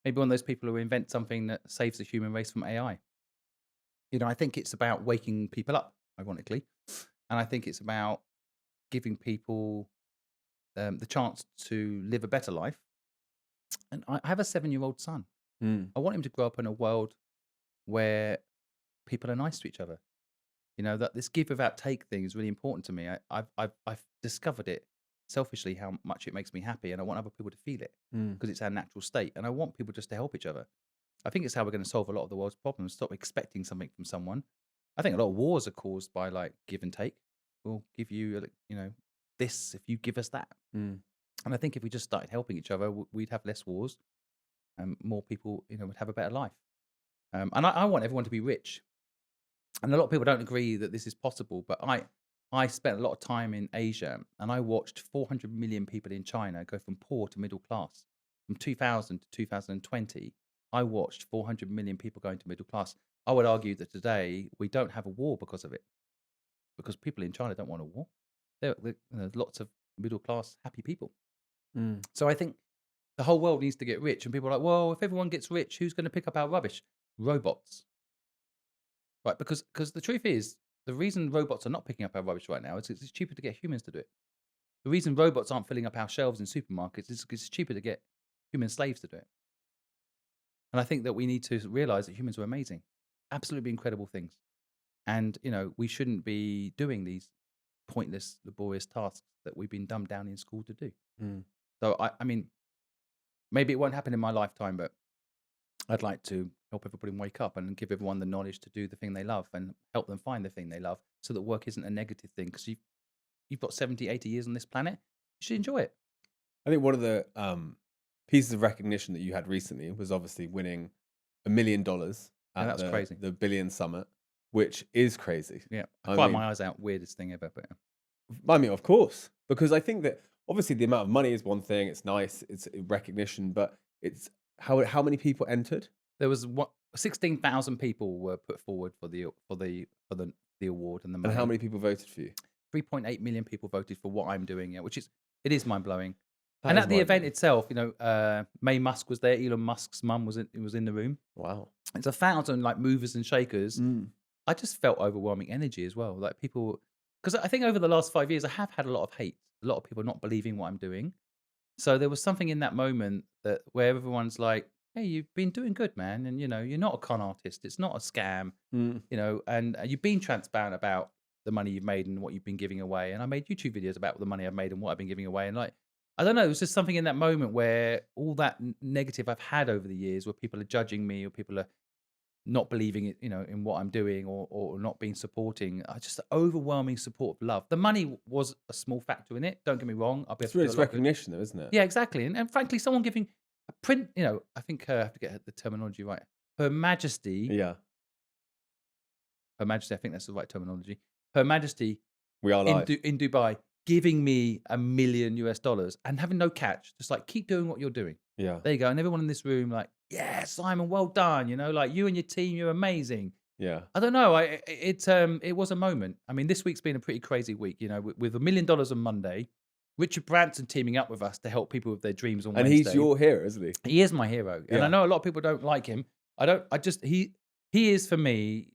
Maybe one of those people will invent something that saves the human race from AI. I think it's about waking people up, ironically. And I think it's about giving people the chance to live a better life. And I have a 7-year-old son. Mm. I want him to grow up in a world where people are nice to each other. That this give without take thing is really important to me. I've discovered it selfishly how much it makes me happy, and I want other people to feel it Mm. because it's our natural state. And I want people just to help each other. I think it's how we're going to solve a lot of the world's problems. Stop expecting something from someone. I think a lot of wars are caused by like give and take. We'll give you, this if you give us that. Mm. And I think if we just started helping each other, we'd have less wars, and more people, would have a better life. And I want everyone to be rich. And a lot of people don't agree that this is possible, but I spent a lot of time in Asia, and I watched 400 million people in China go from poor to middle class. From 2000 to 2020, I watched 400 million people going to middle class. I would argue that today we don't have a war because of it, because people in China don't want a war. There's lots of middle class happy people. Mm. So I think the whole world needs to get rich, and people are like, well, if everyone gets rich, who's going to pick up our rubbish? Robots, right? Because the truth is, the reason robots are not picking up our rubbish right now is it's cheaper to get humans to do it. The reason robots aren't filling up our shelves in supermarkets is because it's cheaper to get human slaves to do it. And I think that we need to realize that humans are amazing, absolutely incredible things. And, we shouldn't be doing these pointless, laborious tasks that we've been dumbed down in school to do. Mm. So, I mean, maybe it won't happen in my lifetime, but I'd like to help everybody wake up and give everyone the knowledge to do the thing they love and help them find the thing they love so that work isn't a negative thing. Because you've got 70, 80 years on this planet, you should enjoy it. I think one of the pieces of recognition that you had recently was obviously winning $1 million And at that's crazy. the Billion Summit, which is crazy. Yeah. I I cried mean, my eyes out. Weirdest thing ever. But of course, because I think that obviously the amount of money is one thing. It's nice, it's recognition, but it's how many people entered. there was 16,000 people were put forward for the award and the And how money. many people voted for you? 3.8 million people voted for what I'm doing, yeah, it is mind blowing. That And is at the event mind-blowing. itself, May Musk was there. Elon Musk's mum was in the room. Wow. It's 1,000 like movers and shakers. Mm. I just felt overwhelming energy as well. Like people, because I think over the last 5 years, I have had a lot of hate, a lot of people not believing what I'm doing. So there was something in that moment where everyone's like, "Hey, you've been doing good, man, and you're not a con artist. It's not a scam, Mm. and you've been transparent about the money you've made and what you've been giving away." And I made YouTube videos about the money I've made and what I've been giving away. And like, I don't know, it was just something in that moment where all that negative I've had over the years, where people are judging me or people are not believing it, in what I'm doing or not being supporting. Just overwhelming support of love. The money was a small factor in it. Don't get me wrong. I'll be able to do a It's lot of good. recognition, though, isn't it? Yeah, exactly. And frankly, someone giving a print, I think I have to get the terminology right. Her Majesty, Yeah, Her Majesty, I think that's the right terminology. Her Majesty we are live. in Dubai giving me $1 million and having no catch, just like keep doing what you're doing. Yeah, There you go. And everyone in this room, like, yeah, Simon, well done. Like you and your team, you're amazing. yeah. I don't know. It was a moment. I mean, this week's been a pretty crazy week. With $1 million on Monday, Richard Branson teaming up with us to help people with their dreams on And Wednesday. he's your hero, isn't he? He is my hero, and I Yeah. know a lot of people don't like him. I don't. I just he is for me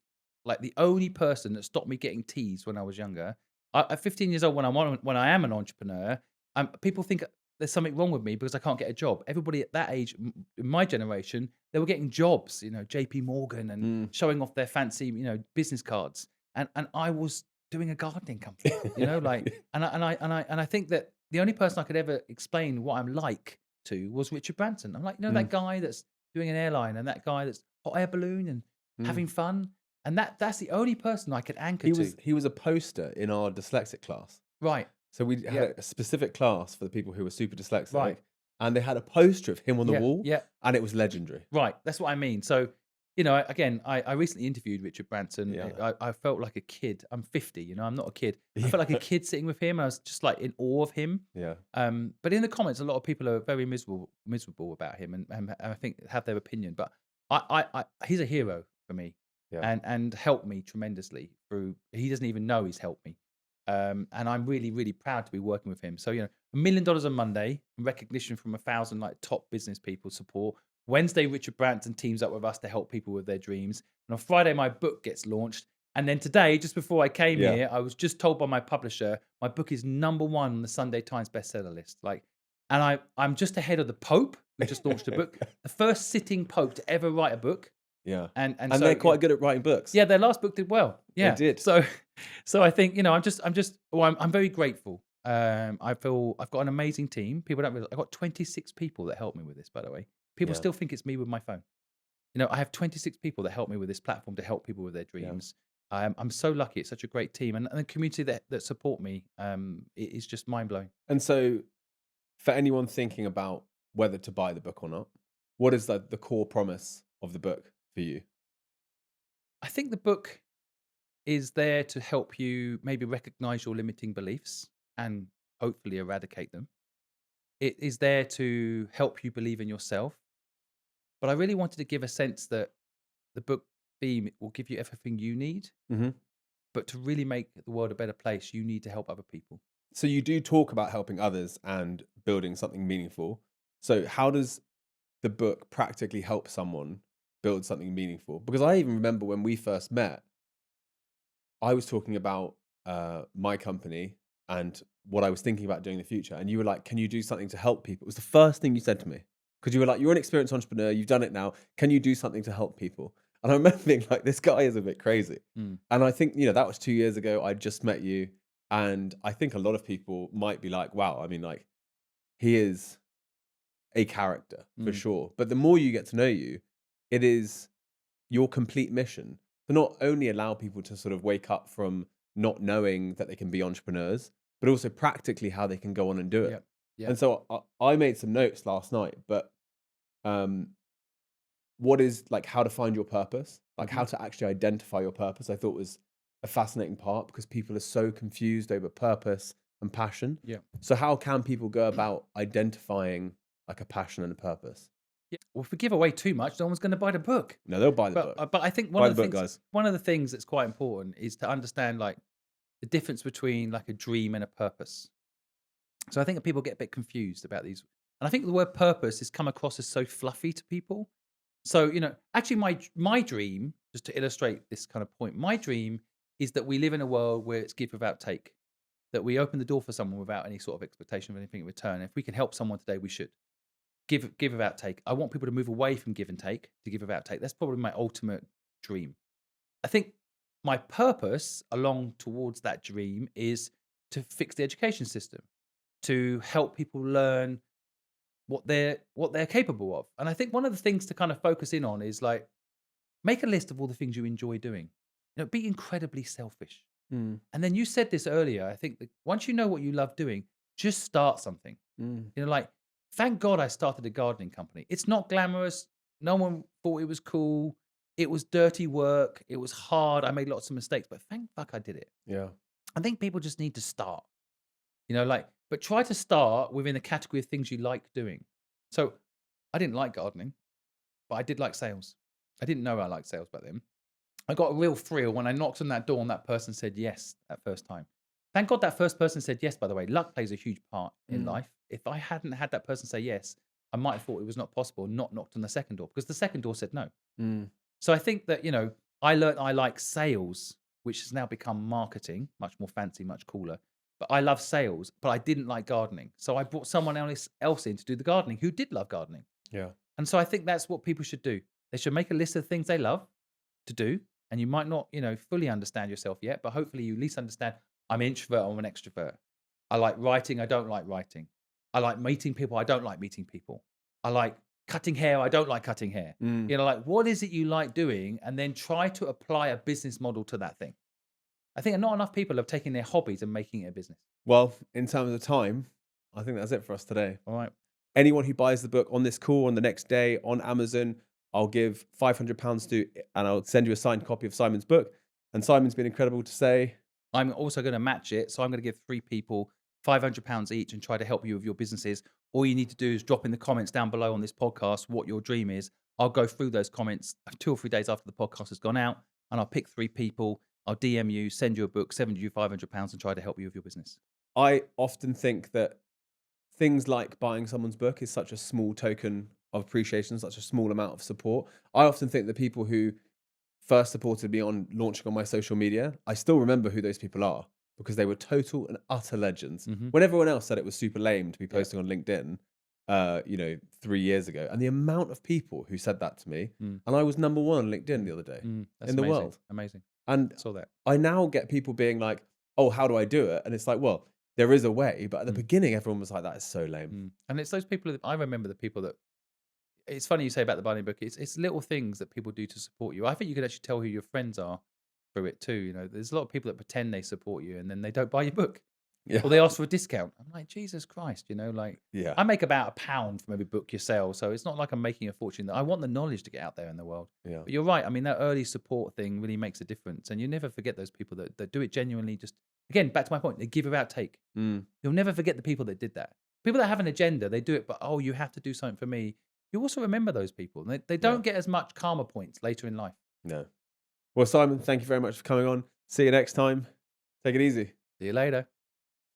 like the only person that stopped me getting teased when I was younger. At 15 years old, when I am an entrepreneur, people think there's something wrong with me because I can't get a job. Everybody at that age, in my generation, they were getting jobs. J.P. Morgan and Mm. showing off their fancy, business cards, and I was doing a gardening company. Like, and I think that the only person I could ever explain what I'm like to was Richard Branson. I'm like, that Mm. guy that's doing an airline and that guy that's hot air balloon and Mm. having fun. And that's the only person I could anchor He to. was a poster in our dyslexic class. Right. So we had Yeah. a specific class for the people who were super dyslexic, Right. and they had a poster of him on the Yeah. wall, Yeah. and it was legendary. Right. That's what I mean. So, again, I recently interviewed Richard Branson. Yeah. I felt like a kid. I'm 50, I'm not a kid. I felt like a Yeah. kid sitting with him. I was just like in awe of him. Yeah. But in the comments, a lot of people are very miserable about him and I think have their opinion. But he's a hero for me. Yeah. And helped me tremendously through. He doesn't even know he's helped me, and I'm really, really proud to be working with him. So $1 million on Monday, recognition from 1,000 like top business people support. Wednesday, Richard Branson teams up with us to help people with their dreams, and on Friday, my book gets launched. And then today, just before I came Yeah. here, I was just told by my publisher my book is #1 on the Sunday Times bestseller list. And I'm just ahead of the Pope, who just launched a book, the first sitting Pope to ever write a book. Yeah. And And so, they're quite good at writing books. yeah, their last book did well. Yeah, did. So I think I'm very grateful. I feel I've got an amazing team. People don't realize I've got 26 people that help me with this. By the way, people Yeah. still think it's me with my phone. I have 26 people that help me with this platform to help people with their dreams. I'm so lucky. It's such a great team, and the community that support me it is just mind blowing. And so, for anyone thinking about whether to buy the book or not, what is the core promise of the book for you? I think the book is there to help you maybe recognize your limiting beliefs and hopefully eradicate them. It is there to help you believe in yourself. But I really wanted to give a sense that the book theme will give you everything you need. Hmm. But to really make the world a better place, you need to help other people. So you do talk about helping others and building something meaningful. So how does the book practically help someone build something meaningful? Because I even remember when we first met, I was talking about my company and what I was thinking about doing in the future. And you were like, can you do something to help people? It was the first thing you said to me. Because you were like, you're an experienced entrepreneur, you've done it now. Can you do something to help people? And I remember thinking, like, this guy is a bit crazy. Mm. And I think, that was 2 years ago. I just met you. And I think a lot of people might be like, wow, I mean, like, he is a character for Mm. sure. But the more you get to know you, it is your complete mission to not only allow people to sort of wake up from not knowing that they can be entrepreneurs, but also practically how they can go on and do Yeah. it. Yeah. And so I made some notes last night, but um, what is like how to find your purpose, like Hmm. how to actually identify your purpose, I thought was a fascinating part because people are so confused over purpose and passion. Yeah. So how can people go about identifying like a passion and a purpose? Yeah. Well, if we give away too much, no one's going to buy the book. No, they'll buy the But book. but I think Buy the book, guys. one of the things that's quite important is to understand like the difference between like a dream and a purpose. So I think that people get a bit confused about these, and I think the word purpose has come across as so fluffy to people. So actually, my dream, just to illustrate this kind of point, my dream is that we live in a world where it's give without take. That we open the door for someone without any sort of expectation of anything in return. If we can help someone today, we should give without take. I want people to move away from give and take to give without take. That's probably my ultimate dream. I think my purpose along towards that dream is to fix the education system, to help people learn what they're capable of. And I think one of the things to kind of focus in on is like make a list of all the things you enjoy doing. Be incredibly selfish. Mm, And then you said this earlier. I think that once you know what you love doing, just start something. mm, Like, thank God I started a gardening company. It's not glamorous. No one thought it was cool. It was dirty work. It was hard. I made lots of mistakes, but thank fuck I did it. yeah. I think people just need to start, but try to start within a category of things you like doing. So I didn't like gardening, but I did like sales. I didn't know I liked sales back then. I got a real thrill when I knocked on that door and that person said yes that first time. Thank God that first person said yes, by the way. Luck plays a huge part in Mm, life. If I hadn't had that person say yes, I might have thought it was not possible and not knocked on the second door because the second door said no. mm, So I think that, I learned I like sales, which has now become marketing, much more fancy, much cooler. But I love sales, but I didn't like gardening. So I brought someone else in to do the gardening who did love gardening. yeah. And so I think that's what people should do. They should make a list of things they love to do. And you might not, fully understand yourself yet, but hopefully you at least understand I'm an introvert, I'm an extrovert. I like writing, I don't like writing. I like meeting people, I don't like meeting people. I like cutting hair, I don't like cutting hair. Mm. Like what is it you like doing? And then try to apply a business model to that thing. I think not enough people have taken their hobbies and making it a business. Well, in terms of time, I think that's it for us today. All right. Anyone who buys the book on this call on the next day on Amazon, I'll give £500 to, and I'll send you a signed copy of Simon's book. And Simon's been incredible to say. I'm also going to match it. So I'm going to give 3 people £500 each and try to help you with your businesses. All you need to do is drop in the comments down below on this podcast what your dream is. I'll go through those comments 2 or 3 days after the podcast has gone out, and I'll pick 3 people. I'll DM you, send you a book, send you £500 and try to help you with your business. I often think that things like buying someone's book is such a small token of appreciation, such a small amount of support. I often think the people who first supported me on launching on my social media, I still remember who those people are because they were total and utter legends. Mhm. When everyone else said it was super lame to be Yeah. posting on LinkedIn, 3 years ago, and the amount of people who said that to me, Mm. and I was number 1 on LinkedIn the other day That's in the amazing. world. Amazing. And I saw that. I now get people being like, "Oh, how do I do it?" And it's like, well, there is a way, but at the beginning, everyone was like, "That is so lame." And it's those people that I remember, the people that it's funny you say about the buying book. It's little things that people do to support you. I think you could actually tell who your friends are through it too. There's a lot of people that pretend they support you and then they don't buy your book Yeah, or they ask for a discount. I'm like, Jesus Christ, like yeah, I make about £1 from every book you sell. So it's not like I'm making a fortune. I want the knowledge to get out there in the world. yeah. But you're right. I mean, that early support thing really makes a difference. And you never forget those people that do it genuinely. Just again, back to my point, they give without take. Mm, You'll never forget the people that did that. People that have an agenda, they do it, but you have to do something for me. You also remember those people. They yeah, don't get as much karma points later in life. no. Well, Simon, thank you very much for coming on. See you next time. Take it easy. See you later.